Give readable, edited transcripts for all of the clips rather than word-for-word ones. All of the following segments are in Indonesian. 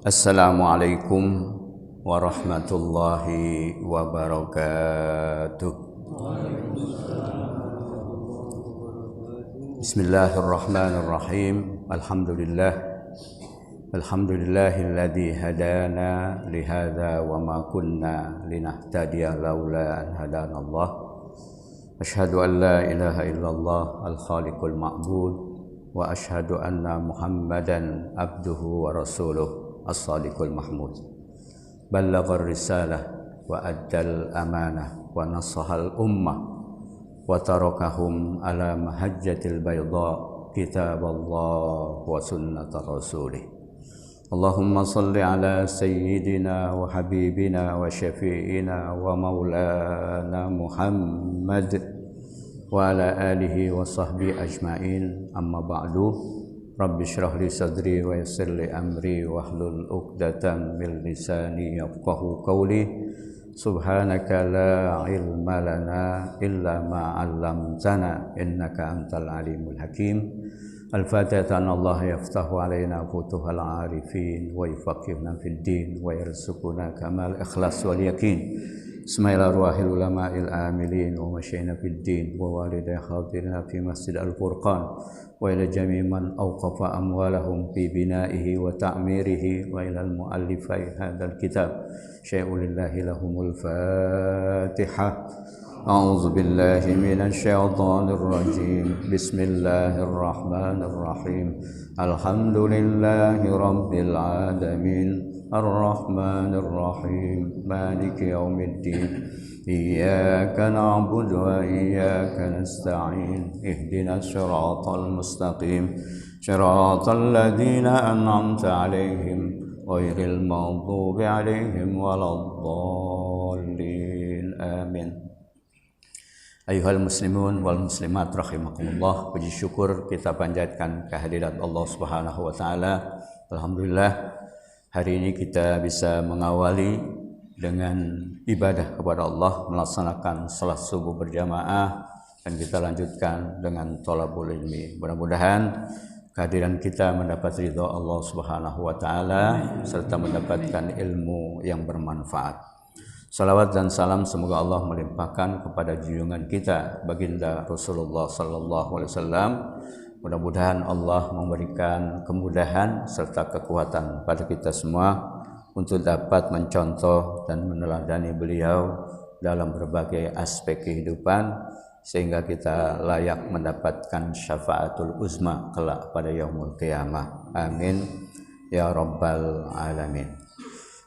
Assalamualaikum warahmatullahi wabarakatuh. Bismillahirrahmanirrahim. Alhamdulillahilladzi hadana lihadza wa ma kunna linahtadiya laula an hadanallah. Asyhadu an la ilaha illallah al-khaliqul ma'bud wa asyhadu anna Muhammadan abduhu wa rasuluh as-sadiqul mahmud. Ballaghar risalah wa addal amanah wa nasahal ummah wa tarakahum ala mahajjatil bayda kitaballah wa sunnatar rasulih. Allahumma salli ala sayyidina wa habibina wa syafi'ina wa maulana Muhammad wa ala alihi wa sahbihi ajma'in. Amma ba'du. Rabbi syrah li sadri wa yassir li amri wahlul 'uqdatam min lisani yafqahu qawli. Subhanaka la ilma lana illa ma 'allamtana innaka antal alimul hakim. Al-Fatihah. Allah yaftahu alaina futuhal arifin wa yufaqihna fid din wa yarzuquna kamal ikhlas wal yaqin. Bismillah arwahil ulama'il amilin wa masyayna fid din wa waliday hadirina fi masjid al-furqan wa ila jami' man awqafa amwalahum fi bina'ihi wa ta'mirihi wa ila al-muallifai hadzal kitab syai'ulillahi lahumul fatihah. A'udzu billahi minasy syaithanir rajim. Bismillahirrahmanirrahim. Alhamdulillahi rabbil alamin. Ar-Rahmanir Rahim. Maliki yaumiddin. Iyyaka na'budu wa iyyaka nasta'in. Ihdinas siratal mustaqim. Siratal ladzina an'amta 'alaihim ghairil maghdubi 'alaihim waladdallin. Amin. Ayuhal muslimun wal muslimat rahimakumullah. Puji syukur kita panjatkan kehadirat Allah Subhanahu wa taala. Alhamdulillah, hari ini kita bisa mengawali dengan ibadah kepada Allah, melaksanakan salat subuh berjamaah, dan kita lanjutkan dengan thalabul ilmi. Mudah-mudahan kehadiran kita mendapat ridha Allah Subhanahu wa taala serta mendapatkan ilmu yang bermanfaat. Salawat dan salam semoga Allah melimpahkan kepada junjungan kita baginda Rasulullah sallallahu alaihi wasallam. Mudah-mudahan Allah memberikan kemudahan serta kekuatan pada kita semua untuk dapat mencontoh dan meneladani beliau dalam berbagai aspek kehidupan sehingga kita layak mendapatkan syafaatul uzma kelak pada yaumul qiyamah. Amin ya rabbal alamin.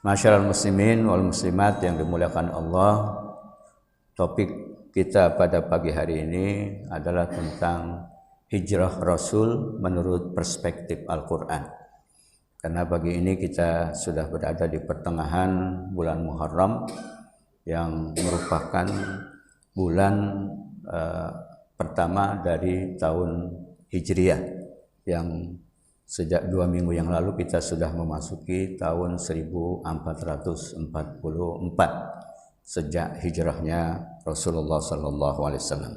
Masyarul muslimin wal muslimat yang dimuliakan Allah, topik kita pada pagi hari ini adalah tentang hijrah Rasul menurut perspektif Al-Quran. Karena pagi ini kita sudah berada di pertengahan bulan Muharram yang merupakan bulan pertama dari tahun Hijriah, yang sejak 2 minggu yang lalu kita sudah memasuki tahun 1444 sejak hijrahnya Rasulullah sallallahu alaihi wasallam.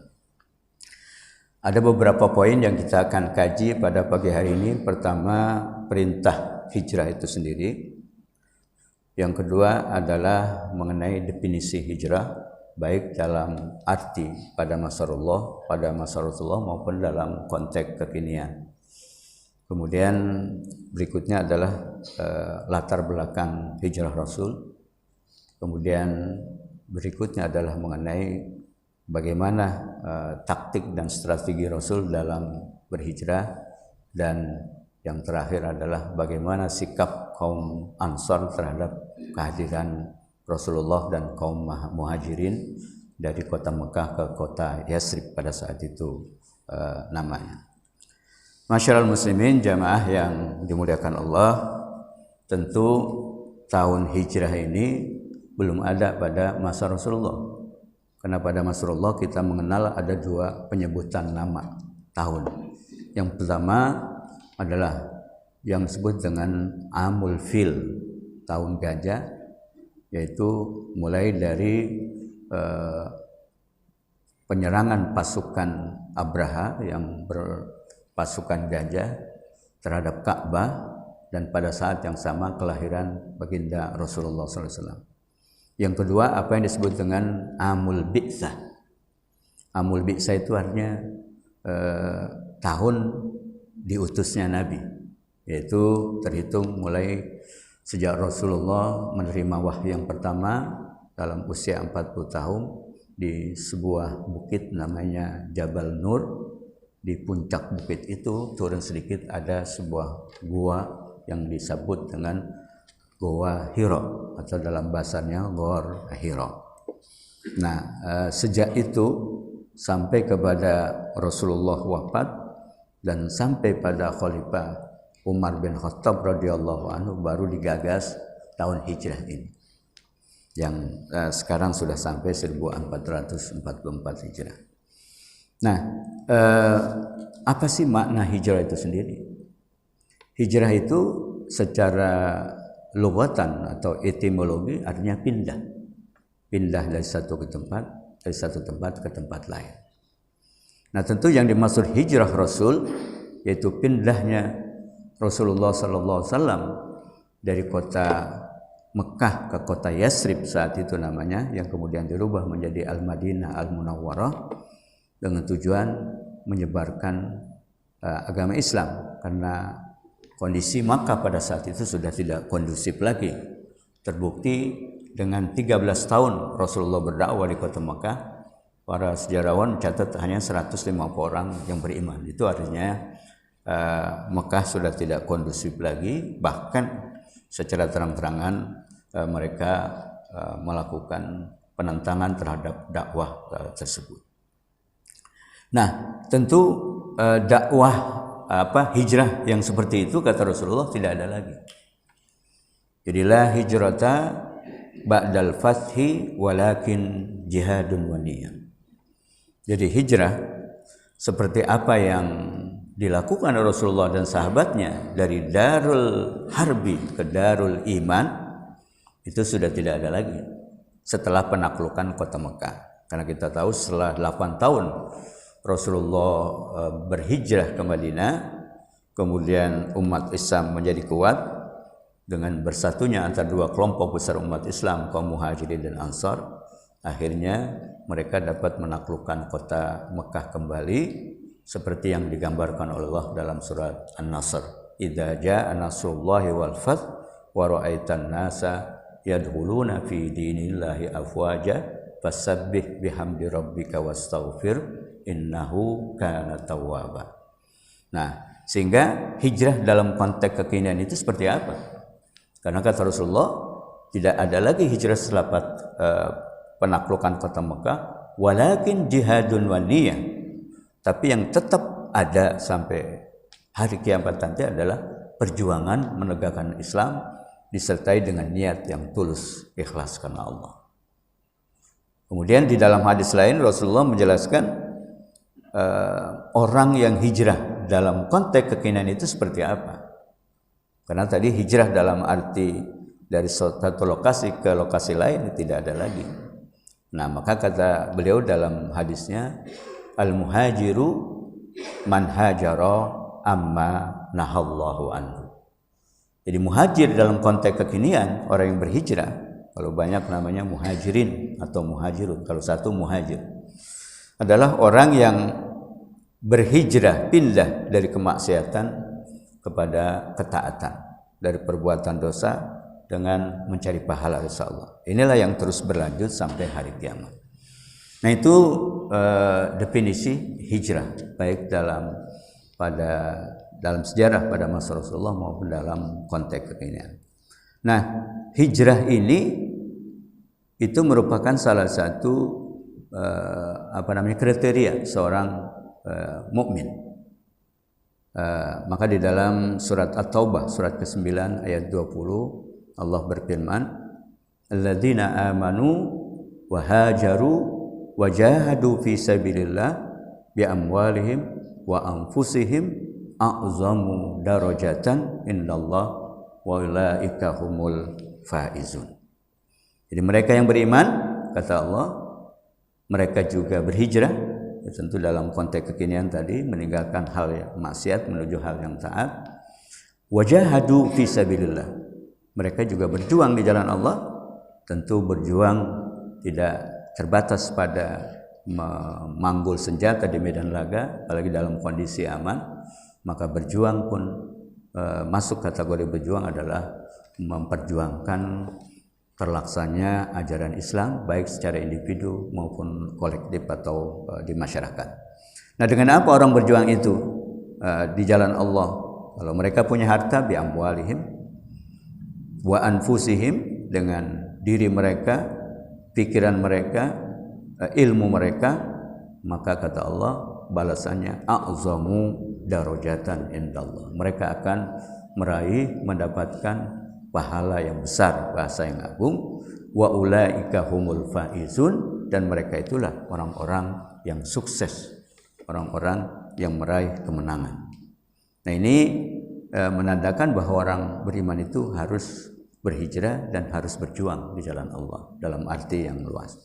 Ada beberapa poin yang kita akan kaji pada pagi hari ini. Pertama, perintah hijrah itu sendiri. Yang kedua adalah mengenai definisi hijrah, baik dalam arti pada masa Rasulullah maupun dalam konteks kekinian. Kemudian berikutnya adalah latar belakang hijrah Rasul. Kemudian berikutnya adalah mengenai bagaimana taktik dan strategi Rasul dalam berhijrah. Dan yang terakhir adalah bagaimana sikap kaum Ansar terhadap kehadiran Rasulullah dan kaum Muhajirin dari kota Mekah ke kota Yasrib pada saat itu namanya. Masyarul muslimin jamaah yang dimuliakan Allah, tentu tahun hijrah ini belum ada pada masa Rasulullah. Karena pada masa Rasulullah kita mengenal ada 2 penyebutan nama tahun. Yang pertama adalah yang disebut dengan Amul Fil, tahun gajah, yaitu mulai dari penyerangan pasukan Abraha yang pasukan gajah terhadap Ka'bah dan pada saat yang sama kelahiran baginda Rasulullah SAW. Yang kedua, apa yang disebut dengan Amul Bi'tsah. Amul Bi'tsah itu artinya tahun diutusnya Nabi, yaitu terhitung mulai sejak Rasulullah menerima wahyu yang pertama dalam usia 40 tahun di sebuah bukit namanya Jabal Nur. Di puncak bukit itu turun sedikit ada sebuah gua yang disebut dengan Goa Hiro atau dalam bahasanya Gor Hiro. Nah, sejak itu sampai kepada Rasulullah wafat dan sampai pada Khalifah Umar bin Khattab radhiyallahu anhu baru digagas tahun hijrah ini, yang sekarang sudah sampai 1444 hijrah. Nah, apa sih makna hijrah itu sendiri? Hijrah itu secara lughatan atau etimologi artinya pindah. Pindah dari satu tempat ke tempat lain. Nah, tentu yang dimaksud hijrah Rasul yaitu pindahnya Rasulullah SAW dari kota Mekah ke kota Yasrib saat itu namanya, yang kemudian dirubah menjadi Al-Madinah Al-Munawwarah dengan tujuan menyebarkan agama Islam, karena kondisi Makkah pada saat itu sudah tidak kondusif lagi. Terbukti dengan 13 tahun Rasulullah berdakwah di kota Makkah, para sejarawan mencatat hanya 150 orang yang beriman. Itu artinya Makkah sudah tidak kondusif lagi, bahkan secara terang-terangan mereka melakukan penentangan terhadap dakwah tersebut. Nah, tentu dakwah hijrah yang seperti itu kata Rasulullah tidak ada lagi. Jadi la hijrata ba'dal fathi walakin jihadun wa niyyah. Jadi hijrah seperti apa yang dilakukan oleh Rasulullah dan sahabatnya dari Darul Harbi ke Darul Iman itu sudah tidak ada lagi setelah penaklukan kota Mekah. Karena kita tahu setelah 8 tahun Rasulullah berhijrah ke Madinah, kemudian umat Islam menjadi kuat dengan bersatunya antara dua kelompok besar umat Islam, kaum Muhajirin dan Ansar. Akhirnya mereka dapat menaklukkan kota Mekah kembali seperti yang digambarkan oleh Allah dalam surat An-Nasr. Idza jaa nasrullahi wal fath wa ra'aitan nasa yadkhuluna fi dinillahi afwaja fasabbih bihamdi rabbika wastaghfir innahu kana tawwaba. Nah, sehingga hijrah dalam konteks kekinian itu seperti apa? Karena kata Rasulullah tidak ada lagi hijrah setelah penaklukan kota Mekah, walakin jihadun wa niyyah. Tapi yang tetap ada sampai hari kiamat nanti adalah perjuangan menegakkan Islam disertai dengan niat yang tulus, ikhlas karena Allah. Kemudian di dalam hadis lain Rasulullah menjelaskan orang yang hijrah dalam konteks kekinian itu seperti apa. Karena tadi hijrah dalam arti dari satu lokasi ke lokasi lain tidak ada lagi. Nah, maka kata beliau dalam hadisnya, al-muhajiru man hajara amma nahallahu anhu. Jadi muhajir dalam konteks kekinian, orang yang berhijrah, kalau banyak namanya muhajirin atau muhajirun, kalau satu muhajir adalah orang yang berhijrah, pindah dari kemaksiatan kepada ketaatan, dari perbuatan dosa dengan mencari pahala insya Allah. Inilah yang terus berlanjut sampai hari kiamat. Nah, itu definisi hijrah baik dalam sejarah pada masa Rasulullah maupun dalam konteks kekinian. Nah, hijrah ini itu merupakan salah satu kriteria seorang mukmin. Maka di dalam surat At-Taubah surat ke-9 ayat 20 Allah berfirman, alladzina amanu wa hajaru wa jahadu fi sabilillah bi amwalihim wa anfusihim a'zamu darajatan indallah wa ulaika humul faizun. Jadi mereka yang beriman, kata Allah, mereka juga berhijrah, ya tentu dalam konteks kekinian tadi, meninggalkan hal yang maksiat menuju hal yang taat. Wajahadu fi sabilillah. Mereka juga berjuang di jalan Allah. Tentu berjuang tidak terbatas pada memanggul senjata di medan laga, apalagi dalam kondisi aman. Maka berjuang pun masuk kategori berjuang adalah memperjuangkan terlaksananya ajaran Islam baik secara individu maupun kolektif atau di masyarakat. Nah, dengan apa orang berjuang itu di jalan Allah? Kalau mereka punya harta, bi amwalihim wa anfusihim, dengan diri mereka, pikiran mereka, ilmu mereka, maka kata Allah balasannya a'zamu darajatan indallah. Mereka akan mendapatkan pahala yang besar, bahasa yang agung. Wa ulaika humul faizun, dan mereka itulah orang-orang yang sukses, orang-orang yang meraih kemenangan. Nah, ini menandakan bahwa orang beriman itu harus berhijrah dan harus berjuang di jalan Allah dalam arti yang luas.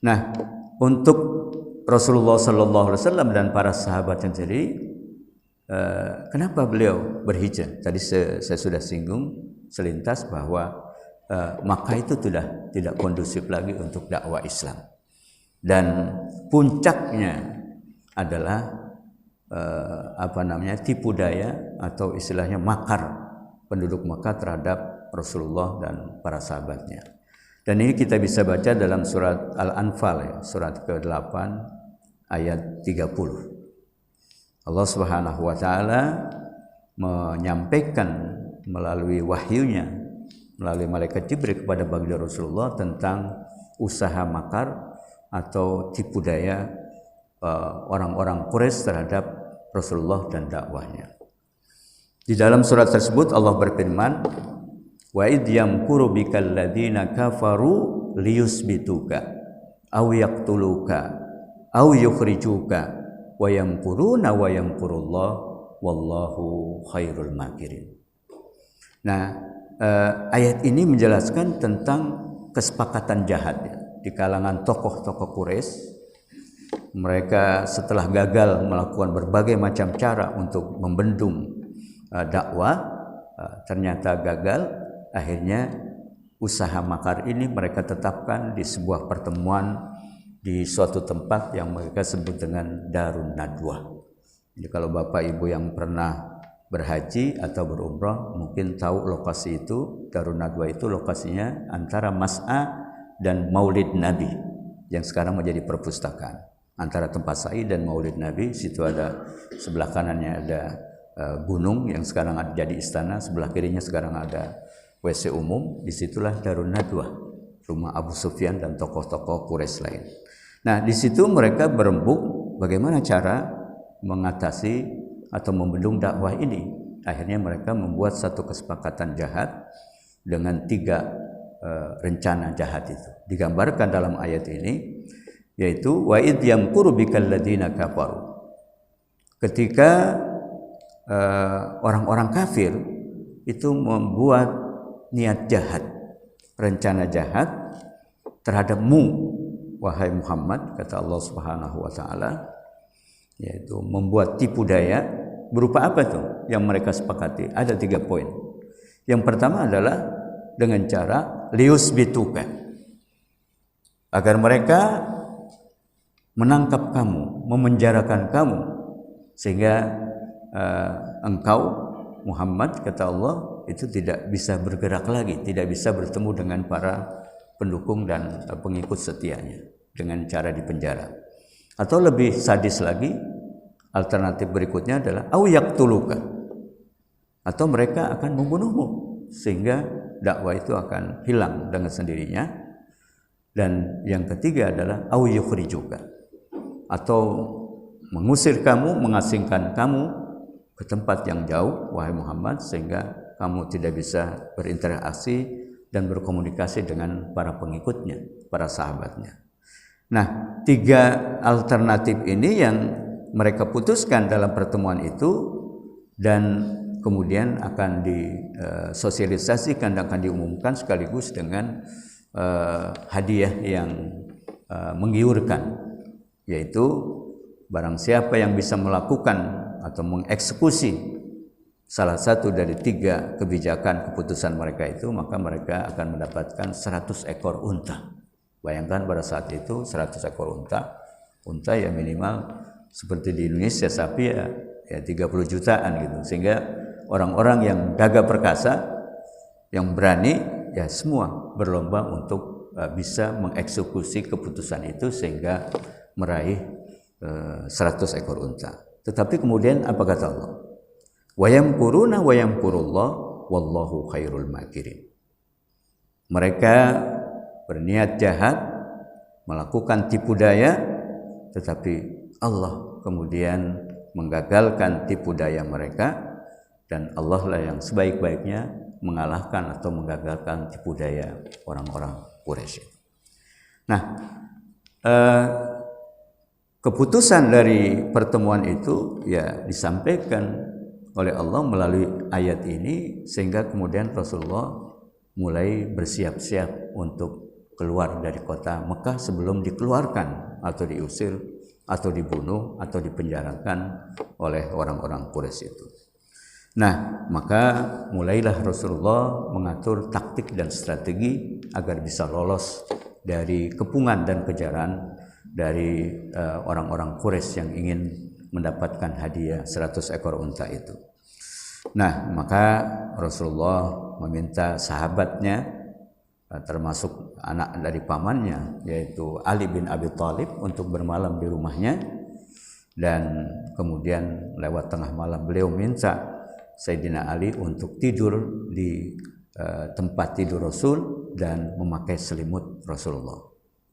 Nah, untuk Rasulullah SAW dan para sahabatnya sendiri, kenapa beliau berhijrah? Tadi saya sudah singgung selintas bahwa Makkah itu sudah tidak kondusif lagi untuk dakwah Islam, dan puncaknya adalah tipu daya atau istilahnya makar penduduk Makkah terhadap Rasulullah dan para sahabatnya. Dan ini kita bisa baca dalam surat Al-Anfal, surat ke-8 ayat 30. Allah Subhanahu wa taala menyampaikan melalui wahyunya, melalui malaikat Jibril kepada baginda Rasulullah tentang usaha makar atau tipu daya orang-orang Quraisy terhadap Rasulullah dan dakwahnya. Di dalam surat tersebut Allah berfirman, wa id yamkuru bikal ladzina kafaru liyusbituka aw yaqtuluka aw yukhrijuka wa yamkuruna wa yamkurullah wallahu khairul makirin. Nah, ayat ini menjelaskan tentang kesepakatan jahat di kalangan tokoh-tokoh Quraisy. Mereka setelah gagal melakukan berbagai macam cara untuk membendung dakwah, ternyata gagal. Akhirnya usaha makar ini mereka tetapkan di sebuah pertemuan di suatu tempat yang mereka sebut dengan Darun Nadwah. Jadi kalau Bapak Ibu yang pernah berhaji atau berumrah mungkin tahu lokasi itu. Darun Nadwah itu lokasinya antara Mas'a dan Maulid Nabi yang sekarang menjadi perpustakaan. Antara tempat sa'i dan Maulid Nabi, situ ada sebelah kanannya ada gunung yang sekarang ada jadi istana, sebelah kirinya sekarang ada WC umum. Disitulah Darun Nadwah, rumah Abu Sufyan dan tokoh-tokoh Quraisy lain. Nah, di situ mereka berembuk bagaimana cara mengatasi atau membendung dakwah ini. Akhirnya mereka membuat satu kesepakatan jahat dengan 3 rencana jahat itu. Digambarkan dalam ayat ini, yaitu wa id yamkuru bikal ladzina kafaru. Ketika orang-orang kafir itu membuat niat jahat, rencana jahat terhadapmu wahai Muhammad, kata Allah Subhanahu wa taala, yaitu membuat tipu daya. Berupa apa tuh yang mereka sepakati? Ada 3 poin. Yang pertama adalah dengan cara liusbituka, agar mereka menangkap kamu, memenjarakan kamu, sehingga engkau Muhammad, kata Allah, itu tidak bisa bergerak lagi, tidak bisa bertemu dengan para pendukung dan pengikut setianya dengan cara dipenjara. Atau lebih sadis lagi, alternatif berikutnya adalah au yaqtuluka, atau mereka akan membunuhmu sehingga dakwah itu akan hilang dengan sendirinya. Dan yang ketiga adalah au yukhrijuka, atau mengusir kamu, mengasingkan kamu ke tempat yang jauh wahai Muhammad, sehingga kamu tidak bisa berinteraksi dan berkomunikasi dengan para pengikutnya, para sahabatnya. Nah, 3 alternatif ini yang mereka putuskan dalam pertemuan itu, dan kemudian akan disosialisasikan dan akan diumumkan sekaligus dengan hadiah yang menggiurkan, yaitu barang siapa yang bisa melakukan atau mengeksekusi salah satu dari 3 kebijakan keputusan mereka itu, maka mereka akan mendapatkan 100 ekor unta. Bayangkan pada saat itu 100 ekor unta ya minimal seperti di Indonesia sapi ya 30 jutaan gitu. Sehingga orang-orang yang gagah perkasa, yang berani ya semua berlomba untuk bisa mengeksekusi keputusan itu sehingga meraih 100 ekor unta. Tetapi kemudian apa kata Allah? Wayamkuruna wayamkurullah wallahu khairul makirin. Mereka berniat jahat, melakukan tipu daya, tetapi Allah kemudian menggagalkan tipu daya mereka, dan Allah lah yang sebaik-baiknya mengalahkan atau menggagalkan tipu daya orang-orang Quraisy. Nah, keputusan dari pertemuan itu ya disampaikan oleh Allah melalui ayat ini, sehingga kemudian Rasulullah mulai bersiap-siap untuk keluar dari kota Mekah sebelum dikeluarkan atau diusir atau dibunuh atau dipenjarakan oleh orang-orang Quraisy itu. Nah, maka mulailah Rasulullah mengatur taktik dan strategi agar bisa lolos dari kepungan dan kejaran dari orang-orang Quraisy yang ingin mendapatkan hadiah 100 ekor unta itu. Nah, maka Rasulullah meminta sahabatnya, termasuk anak dari pamannya yaitu Ali bin Abi Thalib, untuk bermalam di rumahnya, dan kemudian lewat tengah malam beliau minta Sayyidina Ali untuk tidur di tempat tidur Rasul dan memakai selimut Rasulullah.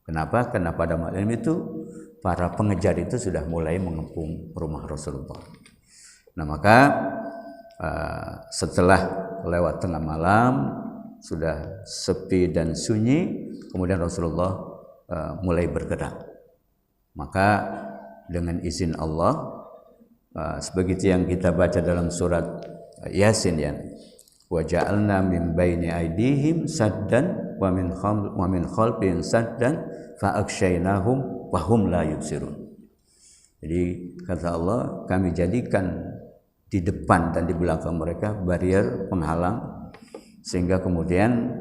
Kenapa? Karena pada malam itu para pengejar itu sudah mulai mengepung rumah Rasulullah. Nah, maka setelah lewat tengah malam sudah sepi dan sunyi, kemudian Rasulullah mulai bergerak. Maka dengan izin Allah, sebegitu yang kita baca dalam surat Yasin ya, wa ja'alna min baini aydihim saddan wa min khalfihim saddan fa akshaynahum wa hum la yubsirun. Jadi kata Allah, kami jadikan di depan dan di belakang mereka barier penghalang, sehingga kemudian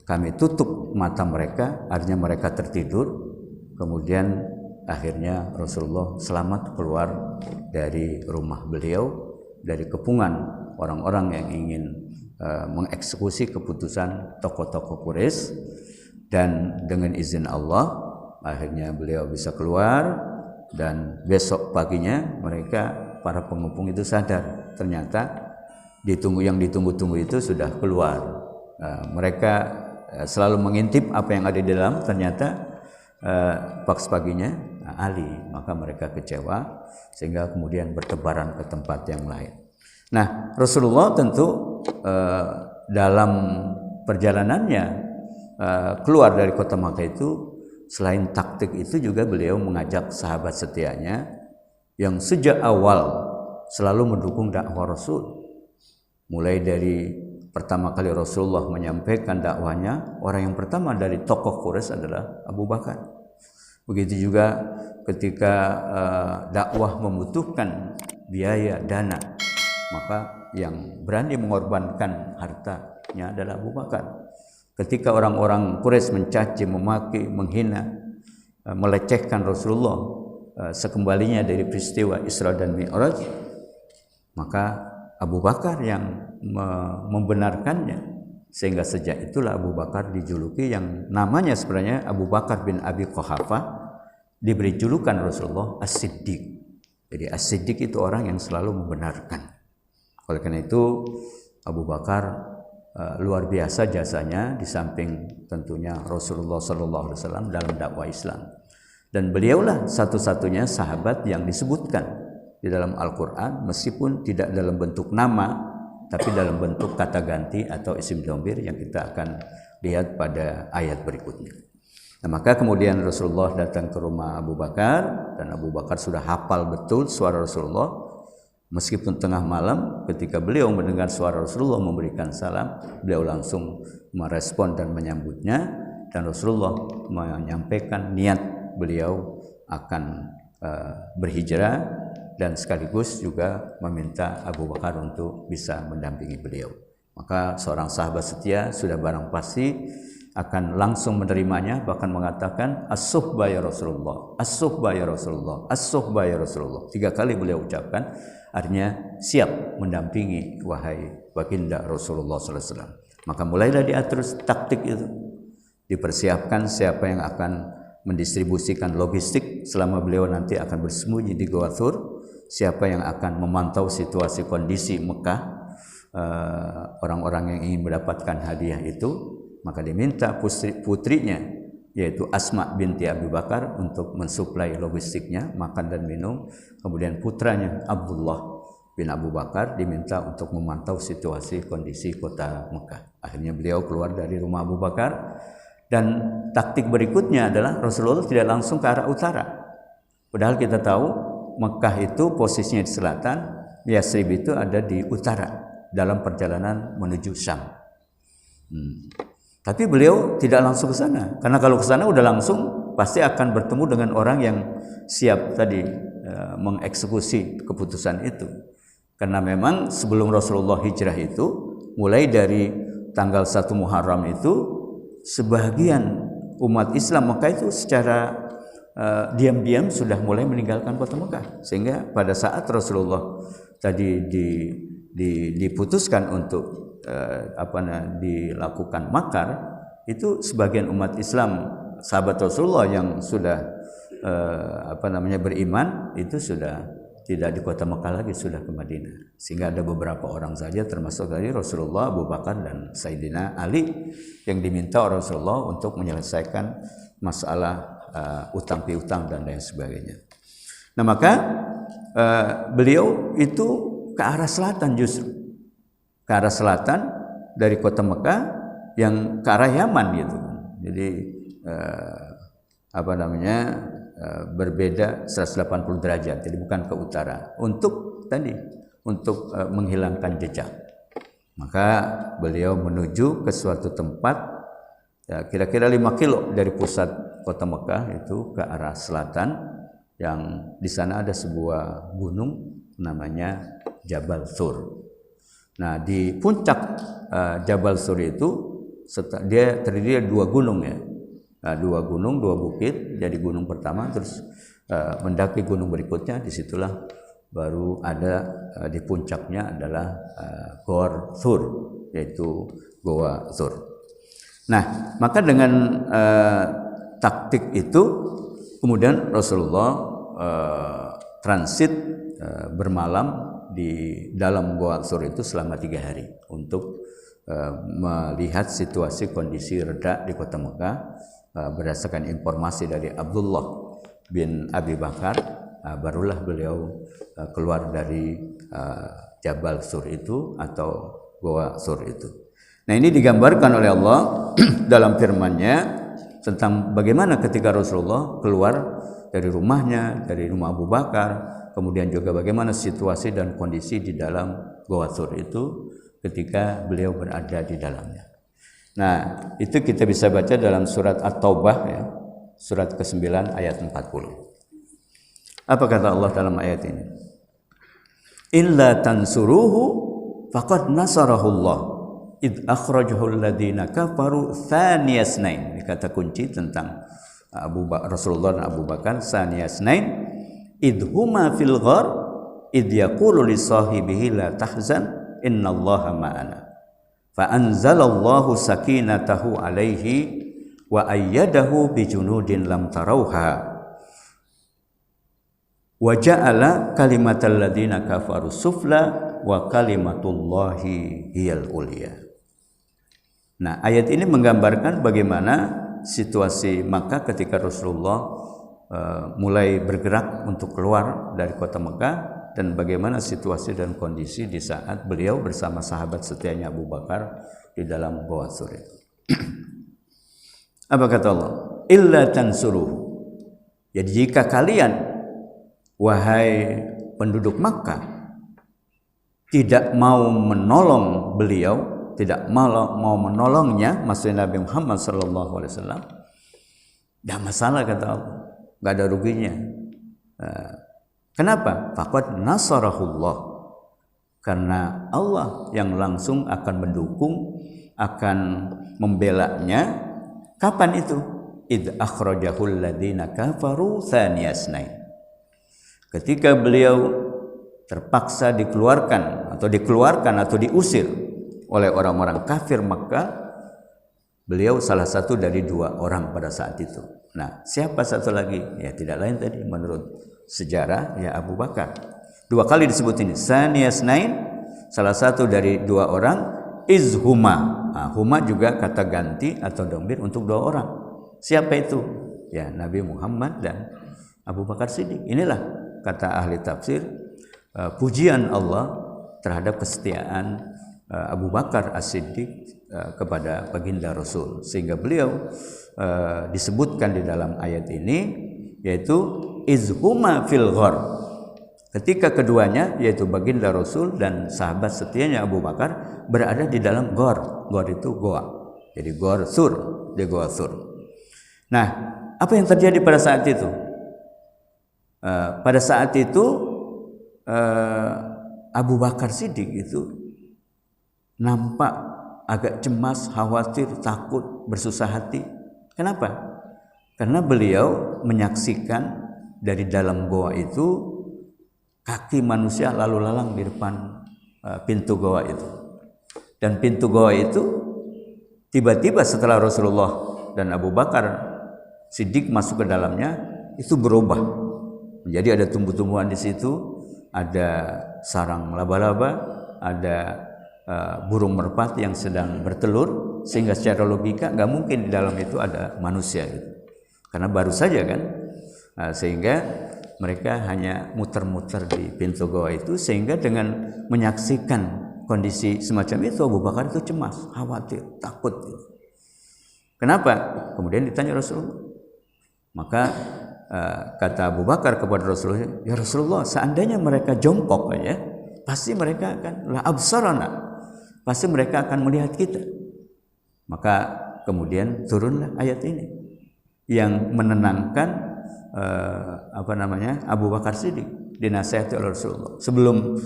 kami tutup mata mereka, artinya mereka tertidur. Kemudian akhirnya Rasulullah selamat keluar dari rumah beliau, dari kepungan orang-orang yang ingin mengeksekusi keputusan tokoh-tokoh Quraisy, dan dengan izin Allah akhirnya beliau bisa keluar. Dan besok paginya mereka, para pengepung itu sadar ternyata yang ditunggu-tunggu itu sudah keluar. Mereka selalu mengintip apa yang ada di dalam, ternyata pas paginya Ali. Maka mereka kecewa sehingga kemudian bertebaran ke tempat yang lain. Nah, Rasulullah tentu dalam perjalanannya keluar dari kota Makkah itu, selain taktik itu juga beliau mengajak sahabat setianya yang sejak awal selalu mendukung dakwah Rasul. Mulai dari pertama kali Rasulullah menyampaikan dakwahnya, orang yang pertama dari tokoh Quraisy adalah Abu Bakar. Begitu juga ketika dakwah membutuhkan biaya dana, maka yang berani mengorbankan hartanya adalah Abu Bakar. Ketika orang-orang Quraisy mencaci, memaki, menghina, melecehkan Rasulullah sekembalinya dari peristiwa Isra dan Mi'raj, maka Abu Bakar yang membenarkannya, sehingga sejak itulah Abu Bakar dijuluki, yang namanya sebenarnya Abu Bakar bin Abi Quhafah, diberi julukan Rasulullah As-Siddiq. Jadi As-Siddiq itu orang yang selalu membenarkan. Oleh karena itu Abu Bakar luar biasa jasanya, di samping tentunya Rasulullah SAW dalam dakwah Islam. Dan beliaulah satu-satunya sahabat yang disebutkan di dalam Al-Quran, meskipun tidak dalam bentuk nama, tapi dalam bentuk kata ganti atau isim dhamir yang kita akan lihat pada ayat berikutnya. Nah, maka kemudian Rasulullah datang ke rumah Abu Bakar, dan Abu Bakar sudah hafal betul suara Rasulullah. Meskipun tengah malam, ketika beliau mendengar suara Rasulullah memberikan salam, beliau langsung merespon dan menyambutnya. Dan Rasulullah menyampaikan niat beliau akan berhijrah dan sekaligus juga meminta Abu Bakar untuk bisa mendampingi beliau. Maka seorang sahabat setia sudah barang pasti akan langsung menerimanya, bahkan mengatakan as-suhbah ya Rasulullah, as-suhbah ya Rasulullah, as-suhbah ya Rasulullah. 3 kali beliau ucapkan, artinya siap mendampingi wahai baginda Rasulullah sallallahu alaihi wasallam. Maka mulailah diatur taktik itu. Dipersiapkan siapa yang akan mendistribusikan logistik selama beliau nanti akan bersembunyi di Gua Thur, siapa yang akan memantau situasi kondisi Mekah, orang-orang yang ingin mendapatkan hadiah itu. Maka diminta putrinya yaitu Asma binti Abu Bakar untuk mensuplai logistiknya, makan dan minum. Kemudian putranya Abdullah bin Abu Bakar diminta untuk memantau situasi kondisi kota Mekah. Akhirnya beliau keluar dari rumah Abu Bakar, dan taktik berikutnya adalah Rasulullah tidak langsung ke arah utara. Padahal kita tahu Mekah itu posisinya di selatan, Yasrib itu ada di utara dalam perjalanan menuju Syam. Tapi beliau tidak langsung ke sana, karena kalau ke sana udah langsung pasti akan bertemu dengan orang yang siap tadi mengeksekusi keputusan itu. Karena memang sebelum Rasulullah hijrah itu, mulai dari tanggal 1 Muharram itu, sebagian umat Islam Mekah itu secara diam-diam sudah mulai meninggalkan kota Mekah. Sehingga pada saat Rasulullah tadi diputuskan untuk dilakukan makar, itu sebagian umat Islam sahabat Rasulullah yang sudah beriman itu sudah tidak di kota Mekah lagi, sudah ke Madinah. Sehingga ada beberapa orang saja termasuk dari Rasulullah, Abu Bakar dan Sayyidina Ali yang diminta Rasulullah untuk menyelesaikan masalah utang piutang dan lain sebagainya. Nah, maka beliau itu ke arah selatan, justru ke arah selatan dari kota Mekah yang ke arah Yaman gitu. Jadi berbeda 180 derajat. Jadi bukan ke utara untuk menghilangkan jejak. Maka beliau menuju ke suatu tempat kira-kira 5 kilo dari pusat kota Mekah itu ke arah selatan, yang di sana ada sebuah gunung namanya Jabal Thur. Nah, di puncak Jabal Thur itu dia terdiri dari 2 gunung ya. 2 gunung, 2 bukit. Jadi gunung pertama, terus mendaki gunung berikutnya, disitulah baru ada di puncaknya adalah Gor Thur, yaitu Goa Thur. Nah, maka dengan taktik itu kemudian Rasulullah transit bermalam di dalam Goa Thur itu selama 3 hari untuk melihat situasi kondisi reda di kota Mekah. Berdasarkan informasi dari Abdullah bin Abi Bakar, barulah beliau keluar dari Jabal Thur itu atau Goa Thur itu. Nah, ini digambarkan oleh Allah dalam firman-Nya tentang bagaimana ketika Rasulullah keluar dari rumahnya, dari rumah Abu Bakar, kemudian juga bagaimana situasi dan kondisi di dalam Goa Thur itu ketika beliau berada di dalamnya. Nah, itu kita bisa baca dalam surat At-Taubah ya, surat ke-9 ayat 40. Apa kata Allah dalam ayat ini? Illa tansuruhu faqad nasarahullah id akhrajahu alladhina kafaru thaniyasnain. Ini kata kunci tentang Rasulullah dan Abu Bakar. Thaniyasnain id huma fil ghar id yaqulu li sahibihi la tahzan innallaha ma'ana. Fa anzalallahu sakinatahu alaihi wa ayyadahu bijunudin lam tarauha wa ja'ala kalimatal ladzina kafaru sufla wa kalimatullahi hiyal ulya. Nah, ayat ini menggambarkan bagaimana situasi Makkah ketika Rasulullah mulai bergerak untuk keluar dari kota Mekah, dan bagaimana situasi dan kondisi di saat beliau bersama sahabat setianya Abu Bakar di dalam Goa Thur itu. Apa kata Allah? Illa tansuruhu. Jadi jika kalian, wahai penduduk Makkah, tidak mau menolong beliau, tidak mau menolongnya, maksudnya Nabi Muhammad sallallahu alaihi wasallam, tidak masalah kata Allah, nggak ada ruginya. Kenapa? Faqad nasarahullah. Karena Allah yang langsung akan mendukung, akan membelanya. Kapan itu? Idh akhrajahul ladzina kafaru tsaniyasnain. Ketika beliau terpaksa dikeluarkan atau diusir oleh orang-orang kafir Makkah, beliau salah satu dari 2 orang pada saat itu. Nah, siapa satu lagi? Ya tidak lain tadi menurut sejarah ya Abu Bakar. 2 kali disebut ini. Tsaniyasnain, salah satu dari 2 orang. Izhuma. Nah, huma juga kata ganti atau dhamir untuk 2 orang. Siapa itu? Ya Nabi Muhammad dan Abu Bakar Siddiq. Inilah kata ahli tafsir pujian Allah terhadap kesetiaan Abu Bakar As-Siddiq kepada baginda Rasul, sehingga beliau disebutkan di dalam ayat ini, yaitu izhuma fil ghar. Ketika keduanya, yaitu baginda Rasul dan sahabat setianya Abu Bakar, berada di dalam ghar. Ghar itu goa. Jadi ghar sur, di goa sur. Nah, apa yang terjadi pada saat itu? Pada saat itu Abu Bakar Siddiq itu nampak agak cemas, khawatir, takut, bersusah hati. Kenapa? Karena beliau menyaksikan dari dalam goa itu kaki manusia lalu lalang di depan pintu goa itu. Dan pintu goa itu tiba-tiba setelah Rasulullah dan Abu Bakar Siddiq masuk ke dalamnya, itu berubah. Jadi ada tumbuh-tumbuhan di situ, ada sarang laba-laba, ada burung merpati yang sedang bertelur, sehingga secara logika nggak mungkin di dalam itu ada manusia gitu. Karena baru saja kan, sehingga mereka hanya muter-muter di pintu goa itu, sehingga dengan menyaksikan kondisi semacam itu Abu Bakar itu cemas, khawatir, takut gitu. Kenapa? Kemudian ditanya Rasulullah. Maka kata Abu Bakar kepada Rasulullah, ya Rasulullah, seandainya mereka jongkok aja, pasti mereka akan la absarana, pasti mereka akan melihat kita. Maka kemudian turunlah ayat ini yang menenangkan Abu Bakar Siddiq, dinasihati oleh Rasulullah. Sebelum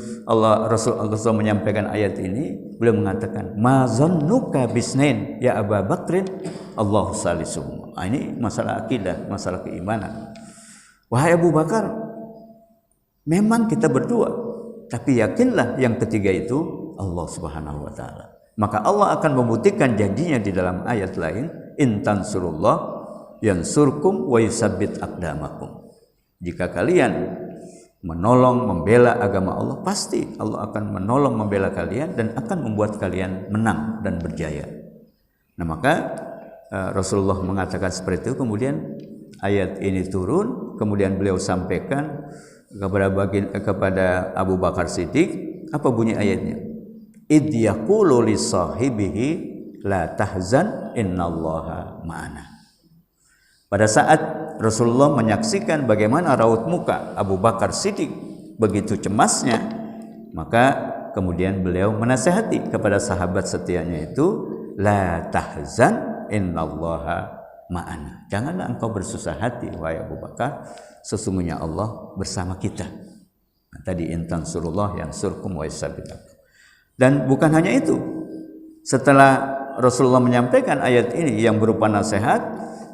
Rasulullah menyampaikan ayat ini, beliau mengatakan, ma zannuka bisnain ya Abu Bakrin, Allahu salisuhum. Ini masalah akidah, masalah keimanan. Wahai Abu Bakar, memang kita berdua, tapi yakinlah yang ketiga itu Allah Subhanahu wa taala. Maka Allah akan membuktikan janjinya di dalam ayat lain, in tansurullah yansurkum wa yusabbit aqdamakum. Jika kalian menolong, membela agama Allah, pasti Allah akan menolong, membela kalian dan akan membuat kalian menang dan berjaya. Nah, maka Rasulullah mengatakan seperti itu, kemudian ayat ini turun, kemudian beliau sampaikan kepada Abu Bakar Siddiq. Apa bunyi ayatnya? Id yaqulu li sahibihi la tahzan innallaha ma'ana. Pada saat Rasulullah menyaksikan bagaimana raut muka Abu Bakar Siddiq begitu cemasnya, maka kemudian beliau menasihati kepada sahabat setianya itu, la tahzan innallaha ma'ana. Janganlah engkau bersusah hati wahai Abu Bakar, sesungguhnya Allah bersama kita. Nah, tadi intan surullah yang surkum wa isabitak. Dan bukan hanya itu, setelah Rasulullah menyampaikan ayat ini yang berupa nasihat,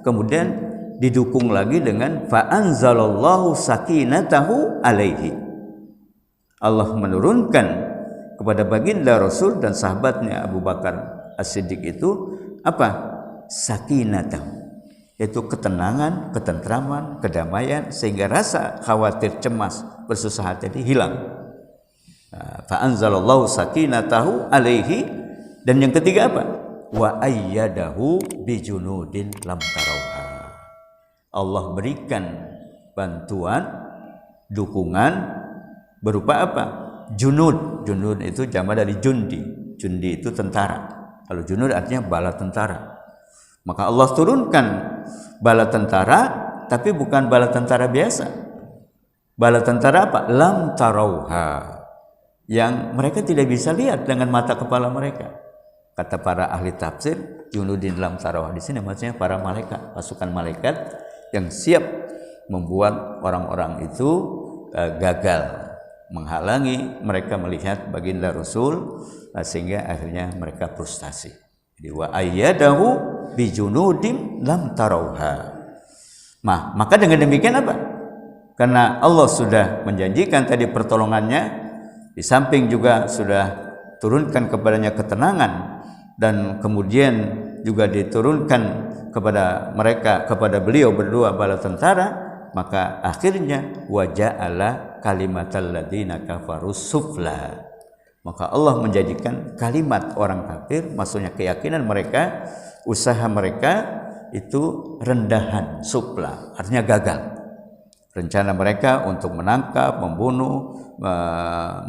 kemudian didukung lagi dengan fa anzalallahu sakinatahu alaihi. Allah menurunkan kepada baginda Rasul dan sahabatnya Abu Bakar As-Siddiq itu apa? Sakinatahu, yaitu ketenangan, ketentraman, kedamaian, sehingga rasa khawatir, cemas, bersusah hati hilang. Fa anzalallahu sakinatahu alaihi. Dan yang ketiga apa? Wa ayyadahu bijunudin lam tarauha. Allah berikan bantuan, dukungan berupa apa? Junud. Junud itu jamak dari jundi. Jundi itu tentara. Kalau junud artinya bala tentara. Maka Allah turunkan bala tentara, tapi bukan bala tentara biasa. Bala tentara apa? Lam tarauha, yang mereka tidak bisa lihat dengan mata kepala mereka. Kata para ahli tafsir, junudin lam tarauha di sini maksudnya para malaikat, pasukan malaikat yang siap membuat orang-orang itu gagal, menghalangi mereka melihat baginda Rasul, sehingga akhirnya mereka frustasi. Jadi wa ayyadahu bijunudim lam tarauha. Maka dengan demikian apa? Karena Allah sudah menjanjikan tadi pertolongannya, di samping juga sudah turunkan kepadanya ketenangan, dan kemudian juga diturunkan kepada mereka, kepada beliau berdua bala tentara, maka akhirnya wa ja'ala kalimatal ladzina kafaru sufla. Maka Allah menjadikan kalimat orang kafir, maksudnya keyakinan mereka, usaha mereka itu rendahan, sufla, artinya gagal. Rencana mereka untuk menangkap, membunuh,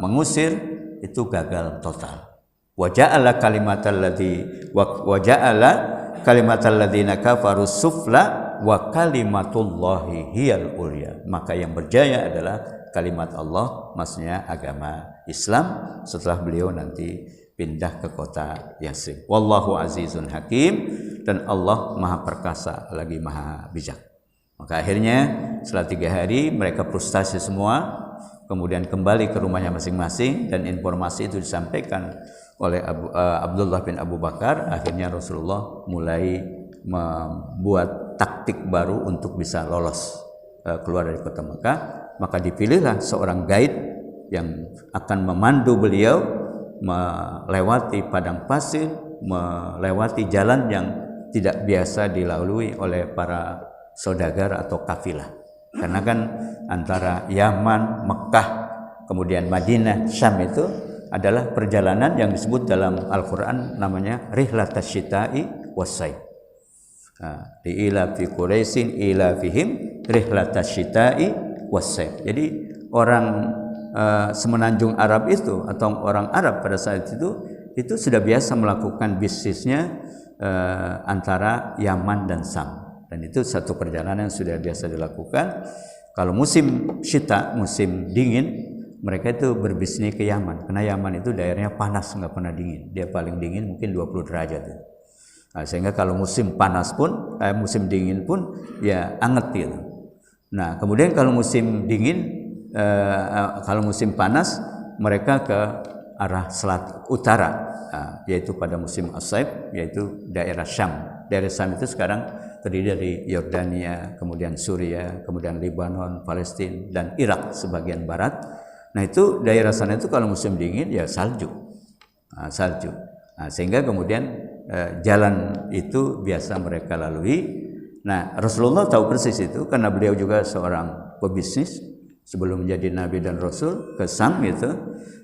mengusir itu gagal total. Wa ja'ala kalimatal ladzina kafaru sufla wa kalimatullahi hiyal ulya. Maka yang berjaya adalah kalimat Allah, maksudnya agama Islam setelah beliau nanti pindah ke kota Yatsrib. Wallahu azizun hakim, dan Allah maha perkasa lagi maha bijak. Maka akhirnya setelah 3 hari mereka frustasi semua, kemudian kembali ke rumahnya masing-masing, dan informasi itu disampaikan oleh Abdullah bin Abu Bakar. Akhirnya Rasulullah mulai membuat taktik baru untuk bisa lolos keluar dari kota Mekah. Maka dipilihlah seorang guide yang akan memandu beliau melewati padang pasir, melewati jalan yang tidak biasa dilalui oleh para saudagar atau kafilah. Karena kan antara Yaman, Mekah, kemudian Madinah, Syam itu adalah perjalanan yang disebut dalam Al-Quran namanya rihlatas syita'i was-sayf. Ila fi Quraisyin ila fihim rihlatas syita'i was-sayf. Jadi orang semenanjung Arab itu atau orang Arab pada saat itu sudah biasa melakukan bisnisnya antara Yaman dan Syam. Dan itu satu perjalanan yang sudah biasa dilakukan. Kalau musim syita, musim dingin, mereka itu berbisnis ke Yaman. Karena Yaman itu daerahnya panas, nggak pernah dingin. Dia paling dingin mungkin 20 derajat. Nah, sehingga kalau musim panas pun, musim dingin pun ya anget gitu. Nah, kemudian kalau musim dingin, kalau musim panas, mereka ke arah utara, yaitu pada musim as-saif, yaitu daerah Syam. Daerah Syam itu sekarang terdiri dari Yordania, kemudian Suriah, kemudian Lebanon, Palestina, dan Irak sebagian barat. Nah itu daerah sana itu kalau musim dingin ya salju. Sehingga kemudian jalan itu biasa mereka lalui. Nah Rasulullah tahu persis itu karena beliau juga seorang pebisnis sebelum menjadi Nabi dan Rasul ke Syam gitu.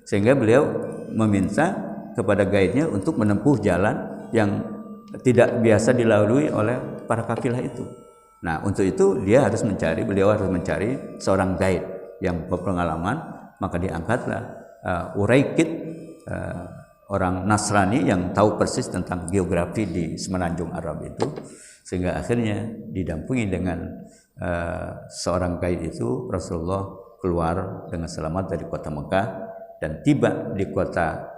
Sehingga beliau meminta kepada guide-nya untuk menempuh jalan yang tidak biasa dilalui oleh para kafilah itu. Nah, untuk itu beliau harus mencari seorang guide yang berpengalaman. Maka diangkatlah Uraikid, orang Nasrani yang tahu persis tentang geografi di semenanjung Arab itu, sehingga akhirnya didampingi dengan seorang guide itu, Rasulullah keluar dengan selamat dari kota Mekah dan tiba di kota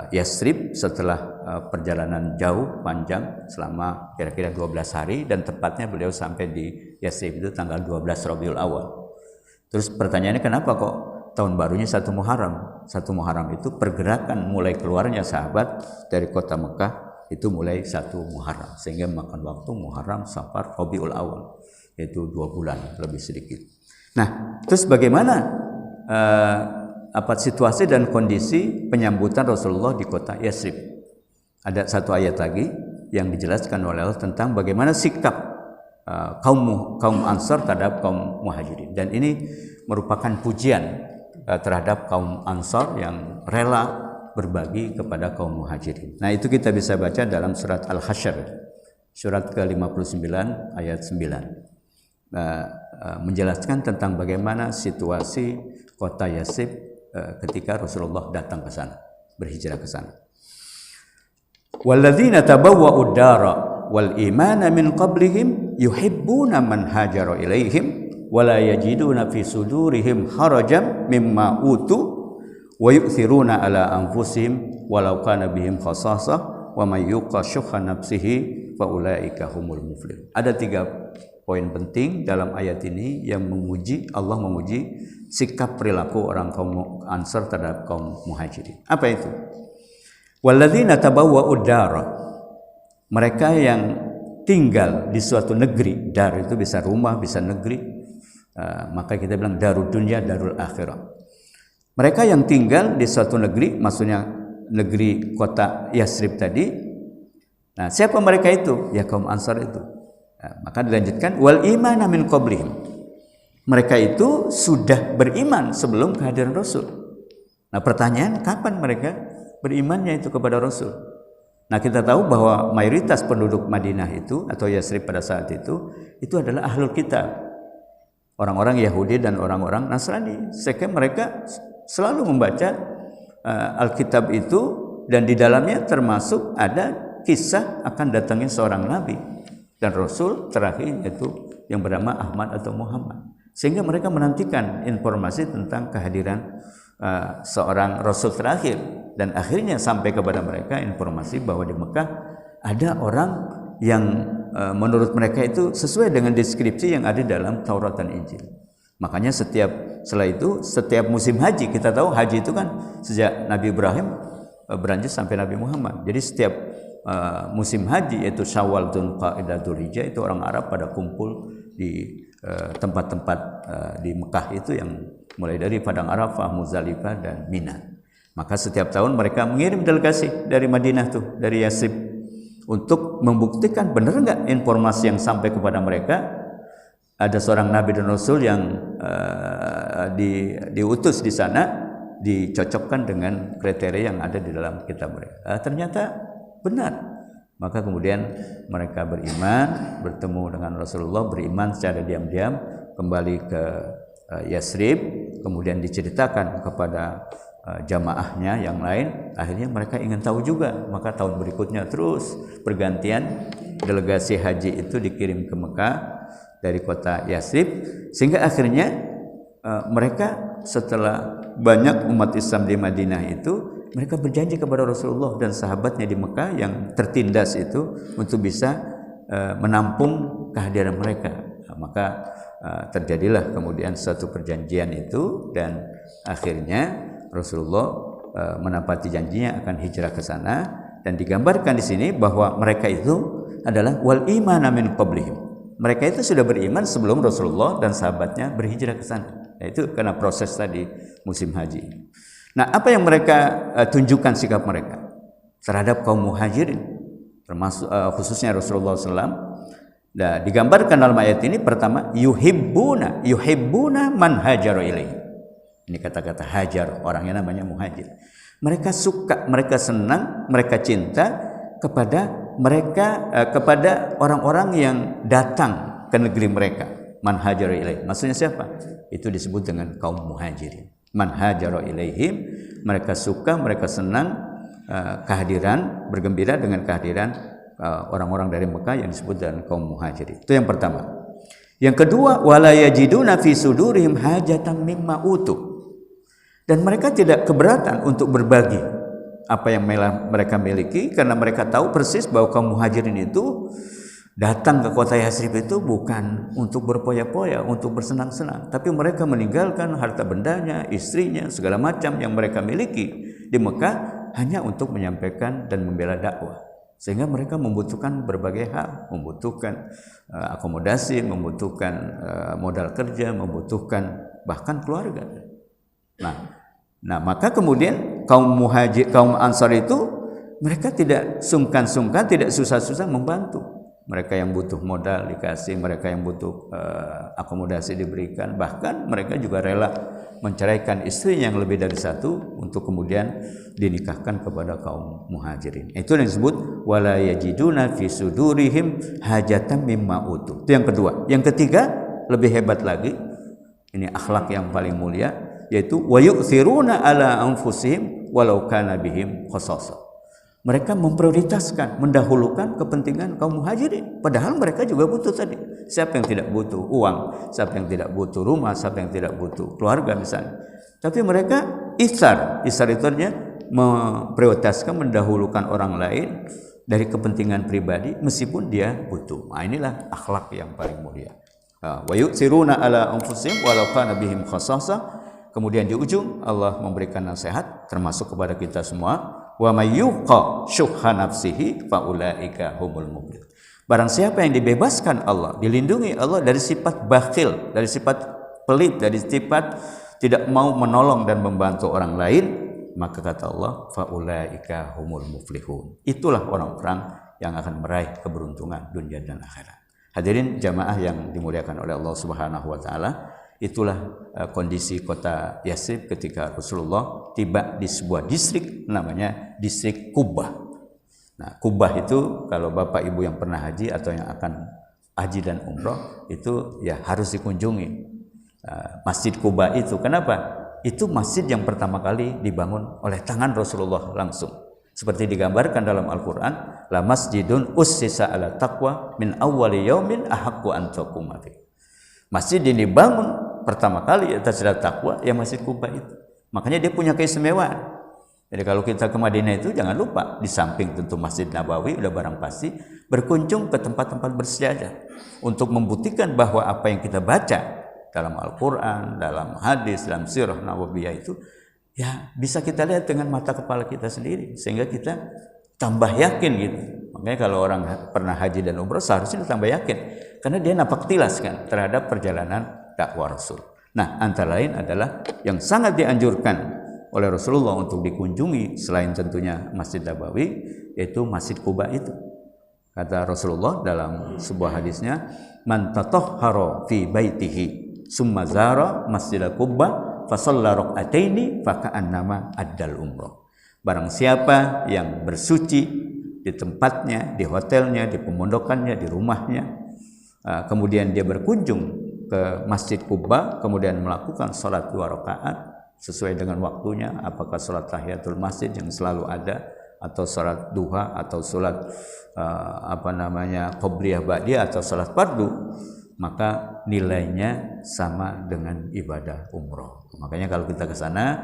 Yatsrib setelah perjalanan jauh panjang selama kira-kira 12 hari, dan tepatnya beliau sampai di Yatsrib itu tanggal 12 Rabiul Awal. Terus pertanyaannya, kenapa kok tahun barunya 1 Muharram? 1 Muharram itu pergerakan mulai keluarnya sahabat dari kota Mekah itu mulai 1 Muharram, sehingga makan waktu Muharram, Safar, Rabiul Awal, yaitu 2 bulan lebih sedikit. Nah, terus bagaimana situasi dan kondisi penyambutan Rasulullah di kota Yatsrib? Ada satu ayat lagi yang dijelaskan oleh Allah tentang bagaimana sikap kaum Ansar terhadap kaum Muhajirin, dan ini merupakan pujian terhadap kaum Ansar yang rela berbagi kepada kaum Muhajirin. Nah, itu kita bisa baca dalam surat Al-Hasyr, surat ke-59 ayat 9, menjelaskan tentang bagaimana situasi kota Yatsrib ketika Rasulullah datang ke sana, berhijrah ke sana. Walladzina tabawwa'ud dara wal imana min qablihim yuhibbuna man hajara ilaihim wa la yajiduna fi sudurihim harajan mimma utu wa yu'thiruna ala anfusihim walau kana bihim khasasah wa may yuqa syuhha nafsihi fa ulaika humul muflihun. Ada 3 poin penting dalam ayat ini yang Allah memuji sikap perilaku orang kaum Ansar terhadap kaum Muhajirin. Apa itu? Walladzina tabawwa'ud dara, mereka yang tinggal di suatu negeri. Dar itu bisa rumah, bisa negeri. Maka kita bilang darud dunya, darul akhirah. Mereka yang tinggal di suatu negeri, maksudnya negeri kota Yasrib tadi. Nah, siapa mereka itu? Ya kaum Ansar itu. Nah, maka dilanjutkan wal imana min qablihim. Mereka itu sudah beriman sebelum kehadiran Rasul. Nah, pertanyaan kapan mereka berimannya itu kepada Rasul? Nah, kita tahu bahwa mayoritas penduduk Madinah itu atau Yasrib pada saat itu adalah ahlul kitab. Orang-orang Yahudi dan orang-orang Nasrani. Sehingga mereka selalu membaca Alkitab itu dan di dalamnya termasuk ada kisah akan datangnya seorang nabi dan Rasul terakhir yaitu yang bernama Ahmad atau Muhammad. Sehingga mereka menantikan informasi tentang kehadiran seorang Rasul terakhir dan akhirnya sampai kepada mereka informasi bahwa di Mekah ada orang yang menurut mereka itu sesuai dengan deskripsi yang ada dalam Taurat dan Injil. Makanya setelah itu setiap musim haji, kita tahu haji itu kan sejak Nabi Ibrahim beranjak sampai Nabi Muhammad. Jadi setiap musim haji yaitu Syawal, Dzulqa'dah, Dzulhijjah itu orang Arab pada kumpul di tempat-tempat di Mekah itu yang mulai dari Padang Arafah, Muzdalifah dan Mina. Maka setiap tahun mereka mengirim delegasi dari Madinah tuh, dari Yasrib untuk membuktikan benar enggak informasi yang sampai kepada mereka ada seorang nabi dan rasul yang diutus di sana dicocokkan dengan kriteria yang ada di dalam kitab mereka. Ternyata benar. Maka kemudian mereka beriman, bertemu dengan Rasulullah, beriman secara diam-diam, kembali ke Yasrib, kemudian diceritakan kepada jamaahnya yang lain. Akhirnya mereka ingin tahu juga, maka tahun berikutnya terus bergantian delegasi haji itu dikirim ke Mekah dari kota Yasrib, sehingga akhirnya mereka setelah banyak umat Islam di Madinah itu, mereka berjanji kepada Rasulullah dan sahabatnya di Mekah yang tertindas itu untuk bisa menampung kehadiran mereka. Maka terjadilah kemudian suatu perjanjian itu dan akhirnya Rasulullah menepati janjinya akan hijrah ke sana dan digambarkan di sini bahwa mereka itu adalah wal imana min qablihim. Mereka itu sudah beriman sebelum Rasulullah dan sahabatnya berhijrah ke sana. Itu karena proses tadi musim haji. Nah, apa yang mereka tunjukkan sikap mereka terhadap kaum Muhajirin, termasuk khususnya Rasulullah SAW. Nah, digambarkan dalam ayat ini pertama yuhibbuna man hajara ilaihi. Ini kata-kata hajar, orangnya namanya muhajir. Mereka suka, mereka senang, mereka cinta kepada orang-orang yang datang ke negeri mereka. Man hajara ilaihi. Maksudnya siapa? Itu disebut dengan kaum muhajirin. Man hajara ilaihim, mereka suka, mereka senang kehadiran, bergembira dengan kehadiran orang-orang dari Mekah yang disebut dengan kaum muhajirin. Itu yang pertama. Yang kedua, wala yajiduna fi sudurihim hajatan mimma utu. Dan mereka tidak keberatan untuk berbagi apa yang mereka miliki, karena mereka tahu persis bahwa kaum muhajirin itu datang ke kota Yasrib itu bukan untuk berpoya-poya, untuk bersenang-senang, tapi mereka meninggalkan harta bendanya, istrinya, segala macam yang mereka miliki di Mekah hanya untuk menyampaikan dan membela dakwah. Sehingga mereka membutuhkan berbagai hal, membutuhkan akomodasi, membutuhkan modal kerja, membutuhkan bahkan keluarga. Nah, maka kemudian kaum Ansar itu mereka tidak sungkan-sungkan, tidak susah-susah membantu. Mereka yang butuh modal dikasih, mereka yang butuh akomodasi diberikan, bahkan mereka juga rela menceraikan istrinya yang lebih dari satu untuk kemudian dinikahkan kepada kaum muhajirin. Itu yang disebut wala yajiduna fi sudurihim hajatan mimma utu. Itu yang kedua. Yang ketiga lebih hebat lagi. Ini akhlak yang paling mulia, yaitu wa yu'thiruna ala anfusihim walau kana bihim khasasah. Mereka memprioritaskan, mendahulukan kepentingan kaum muhajirin, padahal mereka juga butuh tadi. Siapa yang tidak butuh uang, siapa yang tidak butuh rumah, siapa yang tidak butuh keluarga misalnya. Tapi mereka isar itu artinya memprioritaskan, mendahulukan orang lain dari kepentingan pribadi meskipun dia butuh. Nah, inilah akhlak yang paling mulia. Wa yu'thiruna ala anfusihim walau kana bihim khassasah. Kemudian di ujung Allah memberikan nasihat termasuk kepada kita semua, wa may yuqa syuhha nafsihi fa ulaika humul muflihun. Barang siapa yang dibebaskan Allah, dilindungi Allah dari sifat bakhil, dari sifat pelit, dari sifat tidak mau menolong dan membantu orang lain, maka kata Allah, fa ulaika humul muflihun. Itulah orang-orang yang akan meraih keberuntungan dunia dan akhirat. Hadirin jamaah yang dimuliakan oleh Allah Subhanahu wa taala, itulah kondisi kota Yathrib ketika Rasulullah tiba di sebuah distrik namanya distrik Qubbah. Nah, Qubbah itu kalau Bapak Ibu yang pernah haji atau yang akan haji dan umroh itu ya harus dikunjungi Masjid Qubbah itu. Kenapa? Itu masjid yang pertama kali dibangun oleh tangan Rasulullah langsung. Seperti digambarkan dalam Al-Quran, la masjidun ussisa ala taqwa min awwali yaumin ahaqqu an taquma fi. Masjid yang dibangun pertama kali atas dasar takwa ya Masjid Qubbah itu. Makanya dia punya keistimewaan. Jadi kalau kita ke Madinah itu jangan lupa di samping tentu Masjid Nabawi udah barang pasti berkunjung ke tempat-tempat bersejarah untuk membuktikan bahwa apa yang kita baca dalam Al-Quran, dalam hadis, dalam sirah Nabawiyah itu ya bisa kita lihat dengan mata kepala kita sendiri sehingga kita tambah yakin gitu. Makanya kalau orang pernah haji dan umrah seharusnya tambah yakin karena dia napak tilas kan terhadap perjalanan dakwah Rasul. Nah, antara lain adalah yang sangat dianjurkan oleh Rasulullah untuk dikunjungi selain tentunya Masjid Nabawi yaitu Masjid Qubbah itu. Kata Rasulullah dalam sebuah hadisnya, man tatahhara fi baitihi summa zara Masjid Qubbah fa shalla rak'ataini fa ka'annama addal umrah. Barang siapa yang bersuci di tempatnya, di hotelnya, di pemondokannya, di rumahnya, kemudian dia berkunjung ke Masjid Qubbah, kemudian melakukan sholat 2 rakaat sesuai dengan waktunya, apakah sholat tahiyatul masjid yang selalu ada, atau sholat duha, atau sholat qobliyah ba'diyah, atau sholat fardu, maka nilainya sama dengan ibadah umroh. Makanya kalau kita ke sana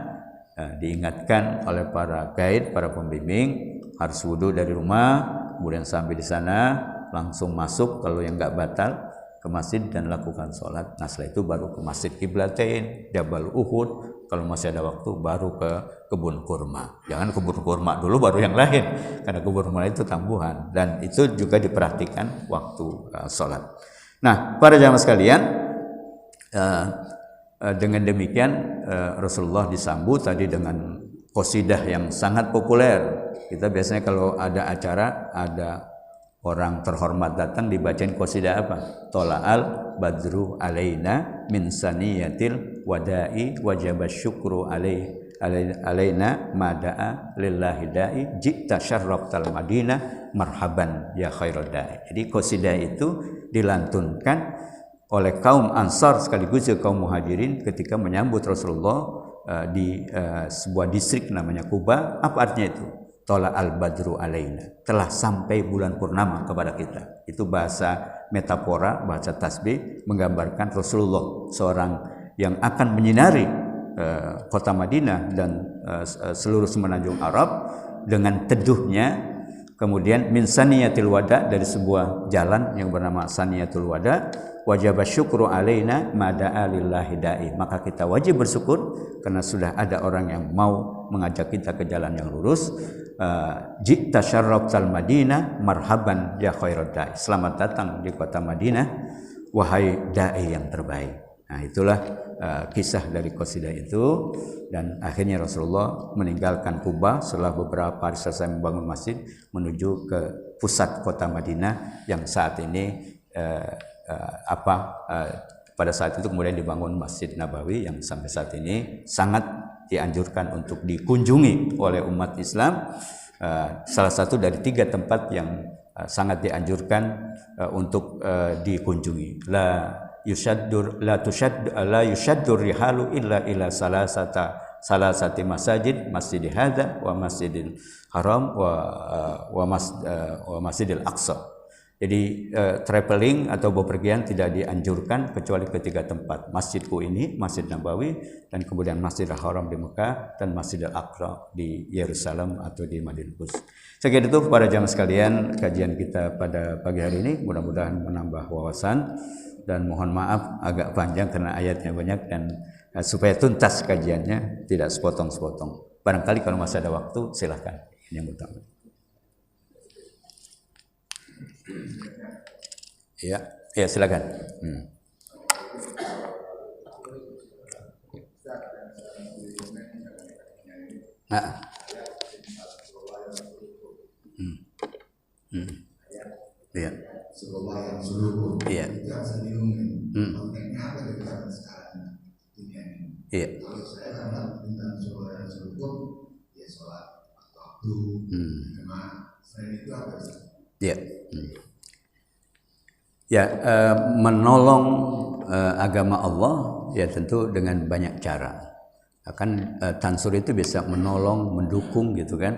diingatkan oleh para guide, para pembimbing harus wudu dari rumah, kemudian sampai di sana langsung masuk kalau yang nggak batal ke masjid dan lakukan sholat. Nah setelah itu baru ke Masjid Qiblatain, Jabal Uhud, kalau masih ada waktu baru ke kebun kurma. Jangan kebun kurma dulu baru yang lain, karena kebun kurma itu tambuhan dan itu juga diperhatikan waktu sholat. Nah para jamaah sekalian, dengan demikian Rasulullah disambut tadi dengan qasidah yang sangat populer. Kita biasanya kalau ada acara, ada orang terhormat datang dibacain qasidah apa? Tola'al badru alaina min saniyatil wada'i wajaba syukru alaina mada'a lillahi da'i jikta syarraftal madinah marhaban ya khairul da'i. Jadi qasidah itu dilantunkan oleh kaum Ansar sekaligus kaum Muhajirin ketika menyambut Rasulullah di sebuah distrik namanya Qubbah. Apa artinya itu? Tola al-badru alaina, telah sampai bulan purnama kepada kita. Itu bahasa metafora, bahasa tasbih menggambarkan Rasulullah seorang yang akan menyinari kota Madinah dan seluruh semenanjung Arab dengan teduhnya. Kemudian min saniyatil wada, dari sebuah jalan yang bernama Saniyatul Wada, wajib syukru alaina mada'a lillahi da'i, maka kita wajib bersyukur karena sudah ada orang yang mau mengajak kita ke jalan yang lurus. Jikta syarraftal Madinah marhaban ya khairud da'i, selamat datang di kota Madinah wahai dai yang terbaik. Nah itulah kisah dari qasidah itu. Dan akhirnya Rasulullah meninggalkan Qubbah setelah beberapa hari selesai membangun masjid menuju ke pusat kota Madinah yang saat ini pada saat itu kemudian dibangun Masjid Nabawi yang sampai saat ini sangat dianjurkan untuk dikunjungi oleh umat Islam. Salah satu dari 3 tempat yang sangat dianjurkan untuk dikunjungi. La yushaddur rihalu illa ila salasati masajid, masjid hadza wa masjidil haram wa masjidil aqsa. Jadi traveling atau bepergian tidak dianjurkan kecuali ketiga tempat. Masjidku ini, Masjid Nabawi, dan kemudian Masjidil Haram di Mekah dan Masjidil Aqsa di Yerusalem atau di Madinah Qudus. Sekian itu para jamaah sekalian kajian kita pada pagi hari ini. Mudah-mudahan menambah wawasan dan mohon maaf agak panjang karena ayatnya banyak dan supaya tuntas kajiannya tidak sepotong-sepotong. Barangkali kalau masih ada waktu silahkan. Ini yang utama. Ya silakan. Iya. Sekolah yang seluruh. Iya. Jangan bingung. Kontennya apa dari sekarang dunia ini. Iya. Kalau saya sangat tentang sekolah yang seluruh, ya sholat waktu, jemaah. Selain itu apa sih? Iya. Ya, menolong agama Allah ya tentu dengan banyak cara. Kan tansur itu bisa menolong, mendukung gitu kan.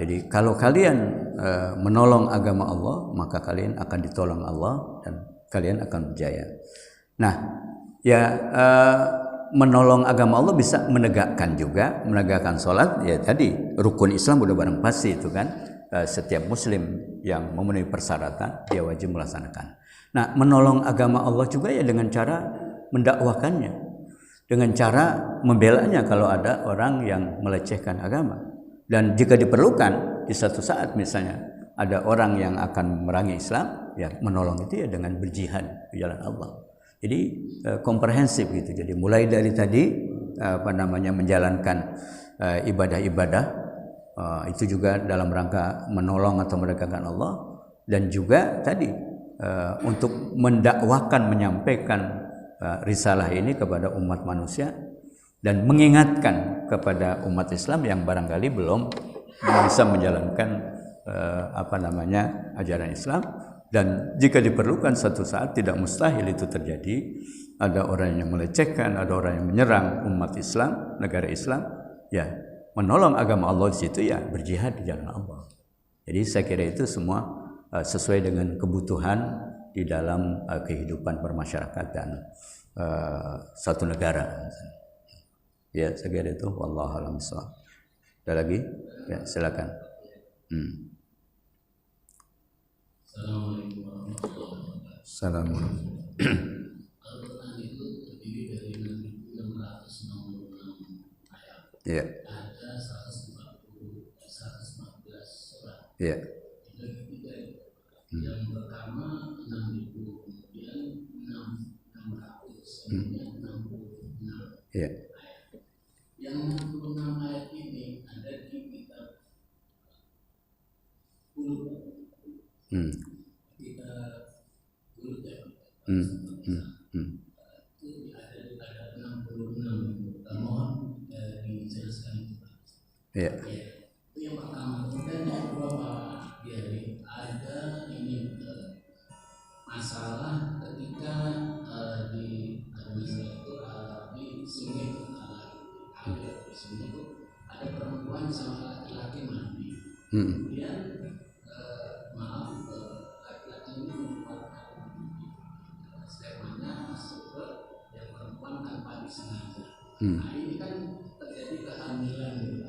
Jadi kalau kalian menolong agama Allah, maka kalian akan ditolong Allah dan kalian akan berjaya. Nah, ya menolong agama Allah bisa menegakkan juga, menegakkan sholat. Ya tadi rukun Islam udah barang pasti itu kan. Setiap Muslim yang memenuhi persyaratan dia wajib melaksanakan. Nah, menolong agama Allah juga ya dengan cara mendakwakannya, dengan cara membelanya kalau ada orang yang melecehkan agama. Dan jika diperlukan di satu saat misalnya ada orang yang akan memerangi Islam, ya menolong itu ya dengan berjihad di jalan Allah. Jadi komprehensif gitu. Jadi mulai dari tadi menjalankan ibadah-ibadah itu juga dalam rangka menolong atau menegakkan Allah, dan juga tadi untuk mendakwakan, menyampaikan risalah ini kepada umat manusia dan mengingatkan kepada umat Islam yang barangkali belum bisa menjalankan ajaran Islam. Dan jika diperlukan satu saat, tidak mustahil itu terjadi, ada orang yang melecehkan, ada orang yang menyerang umat Islam, negara Islam, ya menolong agama Allah di situ ya berjihad di jalan Allah. Jadi saya kira itu semua sesuai dengan kebutuhan di dalam kehidupan bermasyarakatan satu negara. Ya, saya kira itu. Wallahu a'lam bishawab. Ada lagi? Ya, silakan. Assalamualaikum warahmatullahi wabarakatuh. Assalamualaikum. Al-Quran itu terdiri dari 666 ayat. Ya. Ada 114 surat. Ya. Yang pertama 6.000, kemudian 600, kemudian 66. Ya. Yang 66 ayat ini ada di kitab Bulut. Kitab Bulut ya. Itu ada 66. Mohon dijelaskan itu. Ya. Itu yang pertama. Kemudian yang kedua Pak Biari, ada ini masalah ketika di sini itu ada perempuan sama laki-laki mandi. Kemudian laki-laki ini membuat spermanya masuk ke yang perempuan tanpa disengaja. Nah ini kan terjadi kehamilan gitu.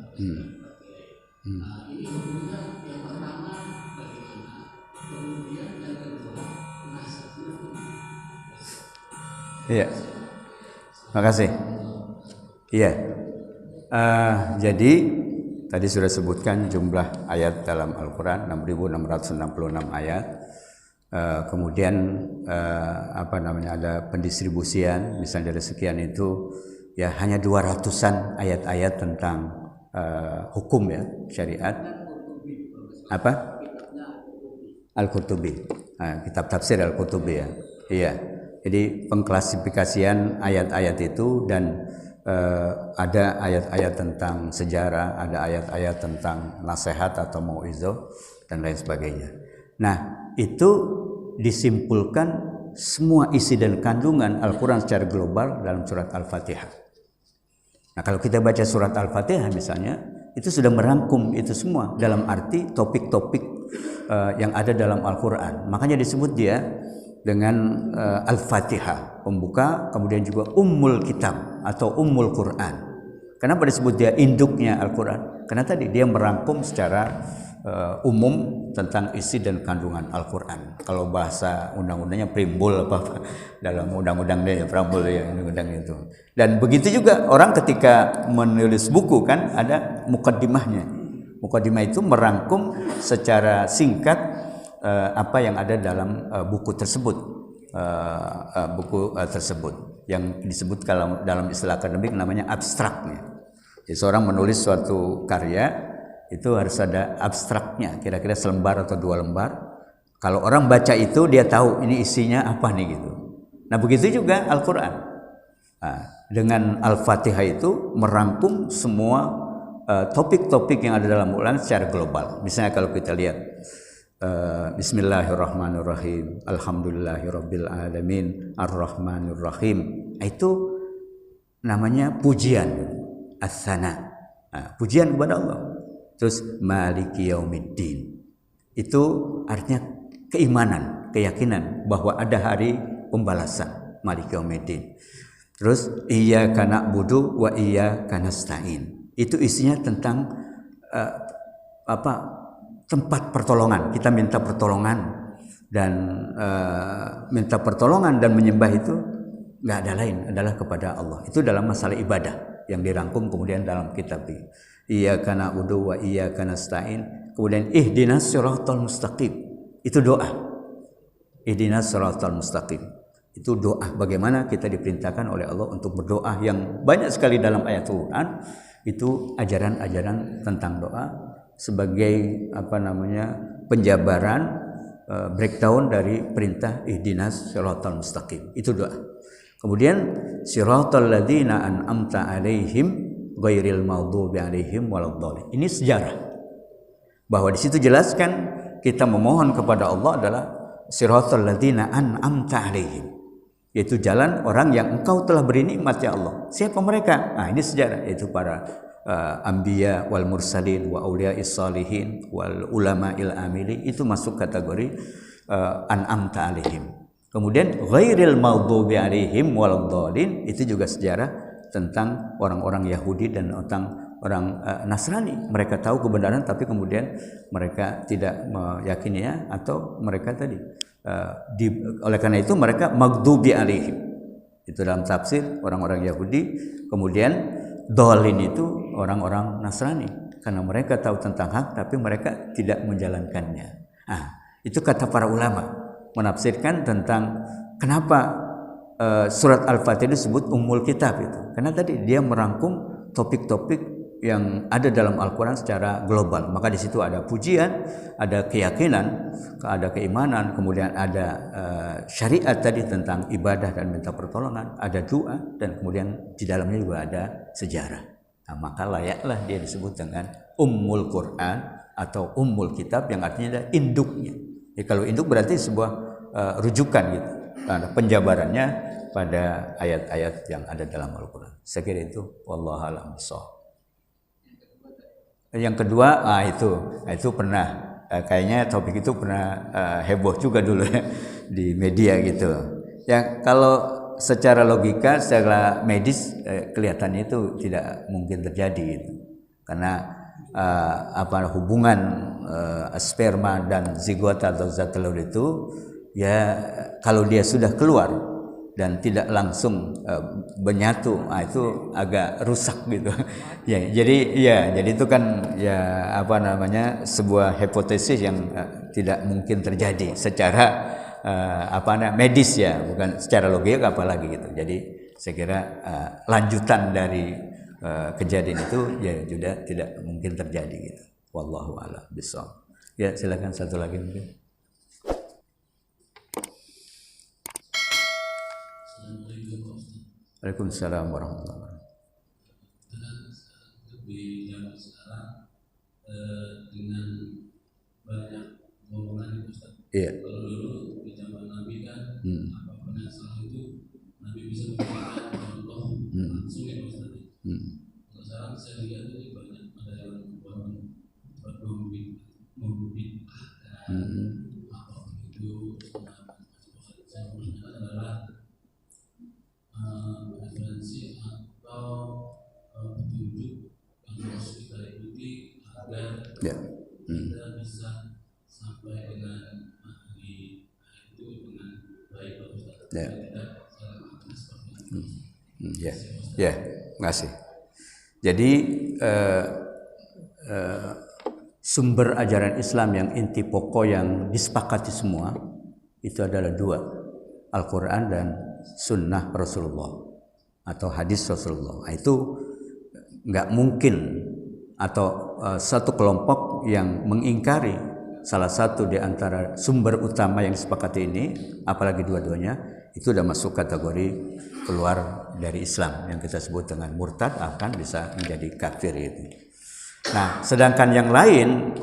Ini hukumnya yang pertama bagaimana? Kemudian yang kedua nasibnya. Iya. Makasih. Iya. Jadi tadi sudah sebutkan jumlah ayat dalam Al-Quran 6.666 ayat. Kemudian ada pendistribusian, misalnya dari sekian itu ya hanya 200-an ayat-ayat tentang hukum ya syariat. Apa? Al-Qurtubi. Kitab tafsir Al-Qurtubi ya. Iya. Jadi pengklasifikasian ayat-ayat itu, dan ada ayat-ayat tentang sejarah, ada ayat-ayat tentang nasihat atau mauizah dan lain sebagainya. Nah, itu disimpulkan semua isi dan kandungan Al-Quran secara global dalam surat Al-Fatihah. Nah, kalau kita baca surat Al-Fatihah misalnya, itu sudah merangkum itu semua dalam arti topik-topik yang ada dalam Al-Quran. Makanya disebut dia dengan Al-Fatihah, pembuka, kemudian juga Ummul Kitab atau Ummul Quran. Kenapa disebut dia induknya Al-Quran? Karena tadi dia merangkum secara umum tentang isi dan kandungan Al-Quran. Kalau bahasa undang-undangnya primbol apa dalam undang-undangnya ya, primbol ya, undang-undang itu. Dan begitu juga orang ketika menulis buku kan ada mukaddimahnya. Mukaddimah itu merangkum secara singkat apa yang ada dalam buku tersebut, tersebut yang disebut kalau dalam istilah akademik namanya abstraknya. Jadi seorang menulis suatu karya itu harus ada abstraknya, kira-kira selembar atau 2 lembar. Kalau orang baca itu dia tahu ini isinya apa nih gitu. Nah begitu juga Al-Quran. Nah, dengan Al-Fatihah itu merangkum semua topik-topik yang ada dalam Al-Quran secara global. Misalnya kalau kita lihat Bismillahirrahmanirrahim, Alhamdulillahirabbil alamin, Ar-Rahmanirrahim. Itu namanya pujian, as-sana. Nah, pujian kepada Allah. Terus Maliki Yaumiddin. Itu artinya keimanan, keyakinan bahwa ada hari pembalasan, Maliki Yaumiddin. Terus Iyyaka na'budu wa iyyaka nasta'in. Itu isinya tentang tempat pertolongan. Kita minta pertolongan dan minta pertolongan dan menyembah itu nggak ada lain adalah kepada Allah. Itu dalam masalah ibadah yang dirangkum kemudian dalam kitab ini. Iyyaka na'budu wa iyyaka nasta'in. Kemudian ihdinas siratal mustaqim. Itu doa. Ihdinas siratal mustaqim. Itu doa. Bagaimana kita diperintahkan oleh Allah untuk berdoa yang banyak sekali dalam ayat Quran. Itu ajaran-ajaran tentang doa sebagai penjabaran breakdown dari perintah ihdinas siratal mustaqim. Itu doa. Kemudian siratal ladzina an'amta 'alaihim ghairil maghdubi 'alaihim waladdallin. Ini sejarah. Bahwa di situ jelaskan kita memohon kepada Allah adalah siratal ladzina an'amta 'alaihim. Yaitu jalan orang yang engkau telah beri nikmat ya Allah. Siapa mereka? Nah, ini sejarah, yaitu para anbiya wal mursalin wa auliya'is salihin wal ulama'il amili. Itu masuk kategori an'amta 'alaihim. Kemudian ghairil maghdubi 'alaihim waladdallin, itu juga sejarah tentang orang-orang Yahudi dan orang Nasrani. Mereka tahu kebenaran tapi kemudian mereka tidak meyakininya atau mereka tadi oleh karena itu mereka maghdubi 'alaihim. Itu dalam tafsir orang-orang Yahudi. Kemudian dhalin itu orang-orang Nasrani karena mereka tahu tentang hak tapi mereka tidak menjalankannya. Nah, itu kata para ulama menafsirkan tentang kenapa surat Al-Fatihah disebut Ummul Kitab itu. Karena tadi dia merangkum topik-topik yang ada dalam Al-Quran secara global. Maka di situ ada pujian, ada keyakinan, ada keimanan, kemudian ada syariat tadi tentang ibadah dan minta pertolongan, ada doa, dan kemudian di dalamnya juga ada sejarah. Nah, maka layaklah dia disebut dengan Ummul Quran atau Ummul Kitab yang artinya adalah induknya. Ya, kalau induk berarti sebuah rujukan gitu. Nah, penjabarannya pada ayat-ayat yang ada dalam Al-Quran. Saya kira itu wallahu a'lam bishawab. Yang kedua, itu pernah kayaknya topik itu pernah heboh juga dulu ya, di media gitu. Ya kalau secara logika, secara medis kelihatannya itu tidak mungkin terjadi gitu. Karena hubungan sperma dan zigota atau zat telur itu ya kalau dia sudah keluar dan tidak langsung menyatu, itu agak rusak gitu. jadi itu kan sebuah hipotesis yang tidak mungkin terjadi secara medis ya, bukan secara logika apalagi gitu. Jadi saya kira lanjutan dari kejadian itu ya juga tidak mungkin terjadi gitu. Wallahu a'lam bishawab. Ya, silakan satu lagi mungkin. Waalaikumsalam warahmatullahi wabarakatuh. Di zaman sekarang dengan banyak golongan itu Ustaz. Iya. Kalau dulu di zaman Nabi kan apapun yang salah itu Nabi bisa memberikan contoh langsung ya Ustaz. Kalau sekarang saya lihat ini banyak ada yang membuat Ya, ya, terima kasih. Jadi sumber ajaran Islam yang inti pokok yang disepakati semua itu adalah dua, Al-Quran dan Sunnah Rasulullah atau hadis Rasulullah. Itu nggak mungkin atau satu kelompok yang mengingkari salah satu di antara sumber utama yang disepakati ini, apalagi dua-duanya, itu sudah masuk kategori keluar dari Islam yang kita sebut dengan murtad, akan bisa menjadi kafir itu. Nah, sedangkan yang lain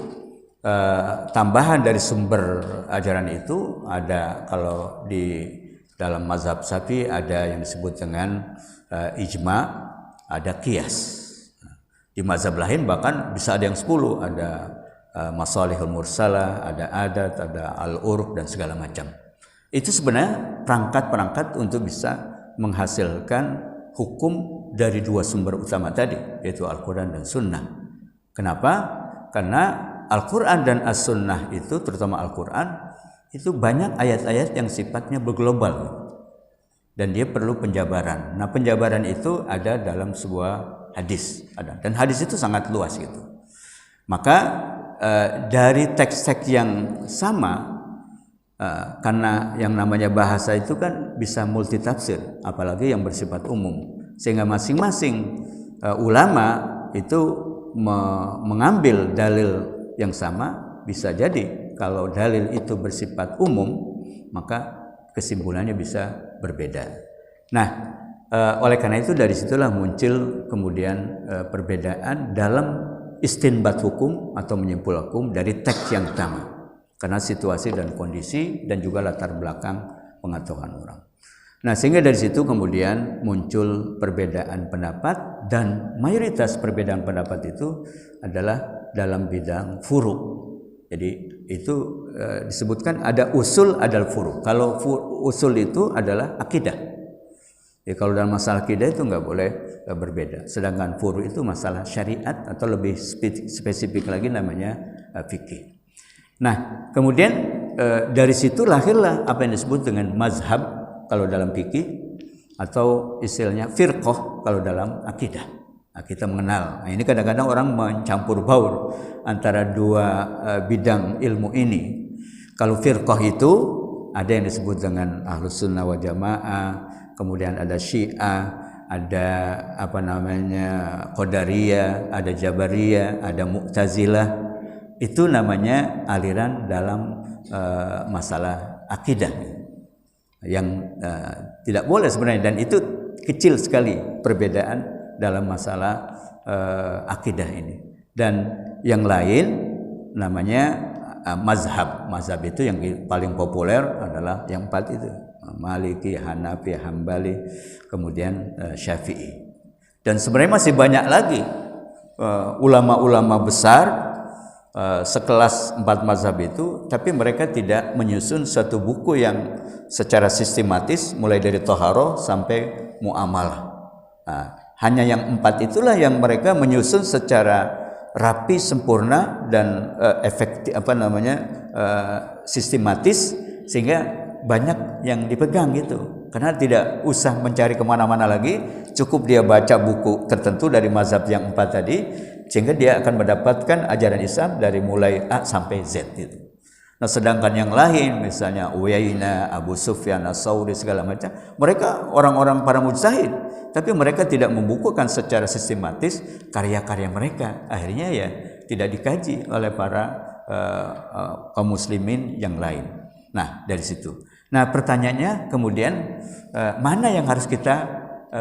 tambahan dari sumber ajaran itu ada, kalau di dalam mazhab Syafi'i ada yang disebut dengan ijma, ada qiyas. Di mazhab lain bahkan bisa ada yang 10, ada masalihul mursalah, ada adat, ada al-urf dan segala macam. Itu sebenarnya perangkat-perangkat untuk bisa menghasilkan hukum dari dua sumber utama tadi, yaitu Al-Quran dan Sunnah. Kenapa? Karena Al-Quran dan As-Sunnah itu, terutama Al-Quran, itu banyak ayat-ayat yang sifatnya berglobal dan dia perlu penjabaran. Nah, penjabaran itu ada dalam sebuah hadis, ada, dan hadis itu sangat luas gitu. Maka dari teks-teks yang sama, karena yang namanya bahasa itu kan bisa multitafsir, apalagi yang bersifat umum, sehingga masing-masing ulama itu mengambil dalil yang sama. Bisa jadi kalau dalil itu bersifat umum, maka kesimpulannya bisa berbeda. Nah, oleh karena itu dari situlah muncul kemudian perbedaan dalam istinbat hukum atau menyimpul hukum dari teks yang sama, karena situasi dan kondisi dan juga latar belakang pengetahuan orang. Nah, sehingga dari situ kemudian muncul perbedaan pendapat, dan mayoritas perbedaan pendapat itu adalah dalam bidang furu'. Jadi itu disebutkan ada usul, ada furu'. Kalau usul itu adalah akidah. Ya, kalau dalam masalah akidah itu nggak boleh berbeda. Sedangkan furu' itu masalah syariat atau lebih spesifik lagi namanya fikih. Nah, kemudian dari situ lahirlah apa yang disebut dengan mazhab kalau dalam fikih, atau istilahnya firqah kalau dalam akidah. Nah, kita mengenal. Nah, ini kadang-kadang orang mencampur baur antara dua bidang ilmu ini. Kalau firqah itu ada yang disebut dengan Ahlus Sunnah wal Jamaah, kemudian ada Syiah, ada Qadariyah, ada Jabariyah, ada Mu'tazilah. Itu namanya aliran dalam masalah akidah yang tidak boleh sebenarnya, dan itu kecil sekali perbedaan dalam masalah akidah ini. Dan yang lain namanya mazhab. Mazhab itu yang paling populer adalah yang 4 itu, Maliki, Hanafi, Hambali, kemudian Syafi'i. Dan sebenarnya masih banyak lagi ulama-ulama besar sekelas 4 mazhab itu, tapi mereka tidak menyusun satu buku yang secara sistematis mulai dari Thaharah sampai Muamalah. Nah, hanya yang 4 itulah yang mereka menyusun secara rapi, sempurna, dan efektif, sistematis, sehingga banyak yang dipegang gitu. Karena tidak usah mencari kemana-mana lagi, cukup dia baca buku tertentu dari mazhab yang 4 tadi, sehingga dia akan mendapatkan ajaran Islam dari mulai A sampai Z itu. Nah, sedangkan yang lain misalnya Uyainah, Abu Sufyan, As-Sauri, segala macam, mereka orang-orang para mujtahid, tapi mereka tidak membukukan secara sistematis karya-karya mereka. Akhirnya ya tidak dikaji oleh para kaum muslimin yang lain. Nah, dari situ. Nah, pertanyaannya kemudian mana yang harus kita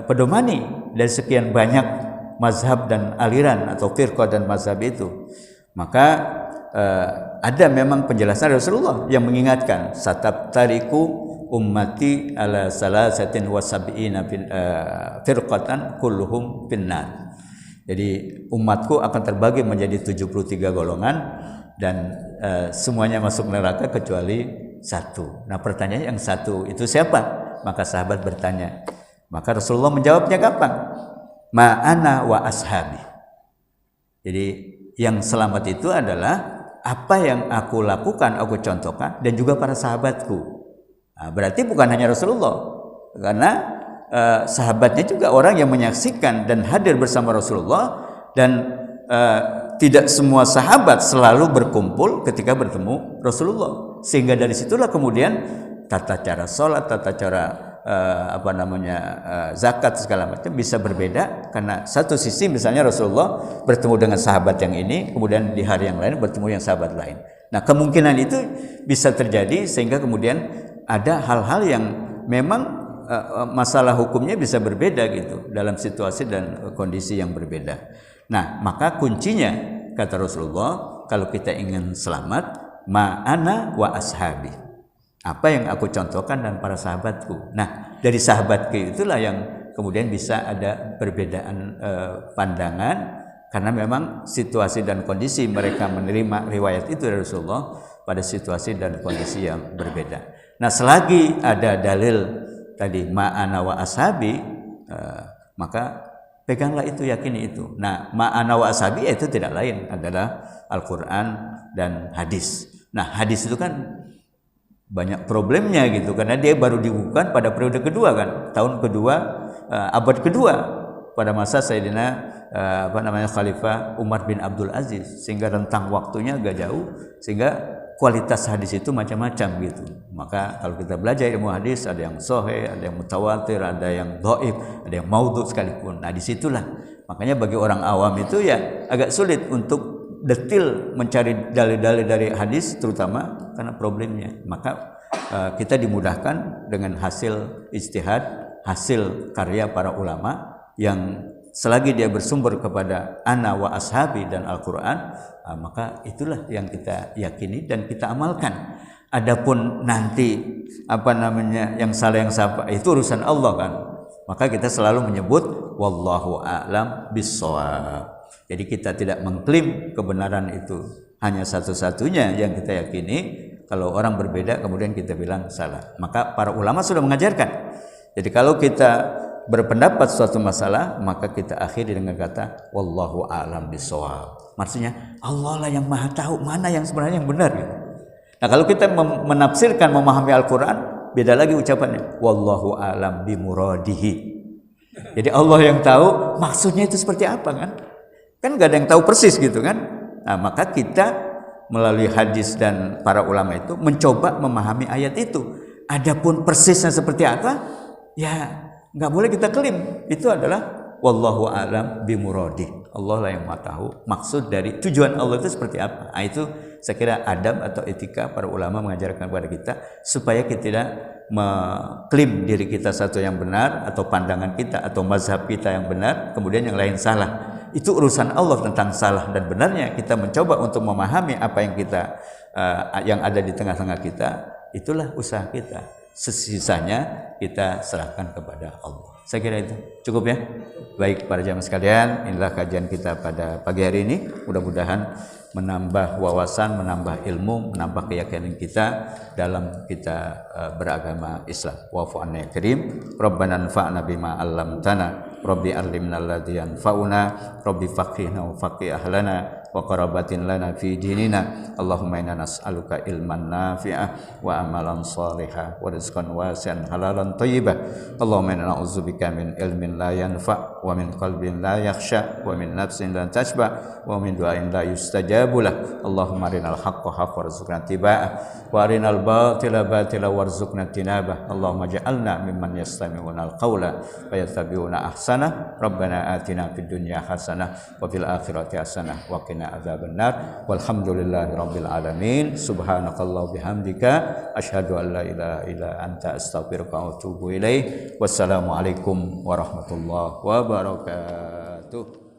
pedomani dari sekian banyak mazhab dan aliran atau firqah dan mazhab itu? Maka ada memang penjelasan Rasulullah yang mengingatkan, satabtariku ummati ala salasatin wa sab'ina firqatan kulluhum finnar. Jadi umatku akan terbagi menjadi 73 golongan, dan semuanya masuk neraka kecuali 1. Nah, pertanyaannya yang 1 itu siapa? Maka sahabat bertanya. Maka Rasulullah menjawabnya kapan? Ma'ana wa ashabi. Jadi yang selamat itu adalah apa yang aku lakukan, aku contohkan, dan juga para sahabatku. Nah, berarti bukan hanya Rasulullah, karena sahabatnya juga orang yang menyaksikan dan hadir bersama Rasulullah, dan tidak semua sahabat selalu berkumpul ketika bertemu Rasulullah, sehingga dari situlah kemudian tata cara sholat, tata cara zakat segala macam bisa berbeda, karena satu sisi misalnya Rasulullah bertemu dengan sahabat yang ini, kemudian di hari yang lain bertemu yang sahabat lain. Nah, kemungkinan itu bisa terjadi sehingga kemudian ada hal-hal yang memang masalah hukumnya bisa berbeda gitu dalam situasi dan kondisi yang berbeda. Nah, maka kuncinya kata Rasulullah, kalau kita ingin selamat, ma'ana wa ashabi, apa yang aku contohkan dan para sahabatku. Nah, dari sahabatku itulah yang kemudian bisa ada perbedaan pandangan, karena memang situasi dan kondisi mereka menerima riwayat itu dari Rasulullah pada situasi dan kondisi yang berbeda. Nah, selagi ada dalil tadi ma'ana wa ashabi, maka peganglah itu, yakini itu. Nah, ma'ana wa ashabi itu tidak lain adalah Al-Quran dan hadis. Nah, hadis itu kan banyak problemnya gitu, karena dia baru dibukukan pada periode kedua kan, tahun kedua, abad kedua, pada masa Sayyidina Khalifah Umar bin Abdul Aziz, sehingga rentang waktunya agak jauh, sehingga kualitas hadis itu macam-macam gitu. Maka kalau kita belajar ilmu hadis, ada yang sahih, ada yang mutawatir, ada yang dhaif, ada yang maudhu sekalipun. Nah, disitulah makanya bagi orang awam itu ya agak sulit untuk detil mencari dalil-dalil dari hadis, terutama karena problemnya. Maka kita dimudahkan dengan hasil ijtihad, hasil karya para ulama yang selagi dia bersumber kepada ana wa ashabi dan Al-Quran, maka itulah yang kita yakini dan kita amalkan. Adapun nanti yang salah yang salah itu urusan Allah kan. Maka kita selalu menyebut wallahu a'lam bissawab. Jadi kita tidak mengklaim kebenaran itu hanya satu-satunya yang kita yakini. Kalau orang berbeda kemudian kita bilang salah. Maka para ulama sudah mengajarkan. Jadi kalau kita berpendapat suatu masalah, maka kita akhiri dengan kata wallahu a'lam bissawab. Maksudnya Allah lah yang maha tahu mana yang sebenarnya yang benar gitu. Nah, kalau kita menafsirkan, memahami Al-Quran, beda lagi ucapannya wallahu a'lam bimuradihi. Jadi Allah yang tahu maksudnya itu seperti apa kan? Kan gak ada yang tahu persis gitu kan. Nah, maka kita melalui hadis dan para ulama itu mencoba memahami ayat itu. Adapun persisnya seperti apa, ya gak boleh kita klaim. Itu adalah wallahu a'lam bimuradi. Allah lah yang maha tahu maksud dari tujuan Allah itu seperti apa. Nah, itu saya kira adab atau etika para ulama mengajarkan kepada kita supaya kita tidak mengklaim diri kita satu yang benar, atau pandangan kita atau mazhab kita yang benar, kemudian yang lain salah. Itu urusan Allah tentang salah dan benarnya. Kita mencoba untuk memahami apa yang kita yang ada di tengah-tengah kita. Itulah usaha kita. Sisanya kita serahkan kepada Allah. Saya kira itu cukup ya. Baik para jamaah sekalian, inilah kajian kita pada pagi hari ini. Mudah-mudahan menambah wawasan, menambah ilmu, menambah keyakinan kita dalam kita beragama Islam. Wa'fu anna ya karim. Rabbana anfa'na bima 'allamtana. Rabbi allimna alladhi yanfa'una. Rabbi faqihna wa faqih ahlana wa qarabatin lana fi dinina. Allahumma inna nas'aluka ilman nafi'ah wa amalan salihah wa rizqan wasi'an halalan thayyibah. Allahumma inna na'udzubika min ilmin la yanfa' wa min qalbin la yakhsha wa min nafsin la tashba' wa min du'ain la yustajabu lah. Allahumma arinal haqqa haqqan warzuqna ittiba'ah wa arinal batila batila warzuqna tinabah. Allahumma ja'alna mimman yastami'una al-qawla wa yattabi'una ahsana. Rabbana atina fid dunya hasanah wa fil akhirati hasanah wa qina adzabannar. Walhamdulillahi rabbil alamin. Subhanakallah bihamdika asyhadu an la ilaha illa anta astaghfiruka wa atubu ilaik. Wassalamu alaikum warahmatullahi wabarakatuh.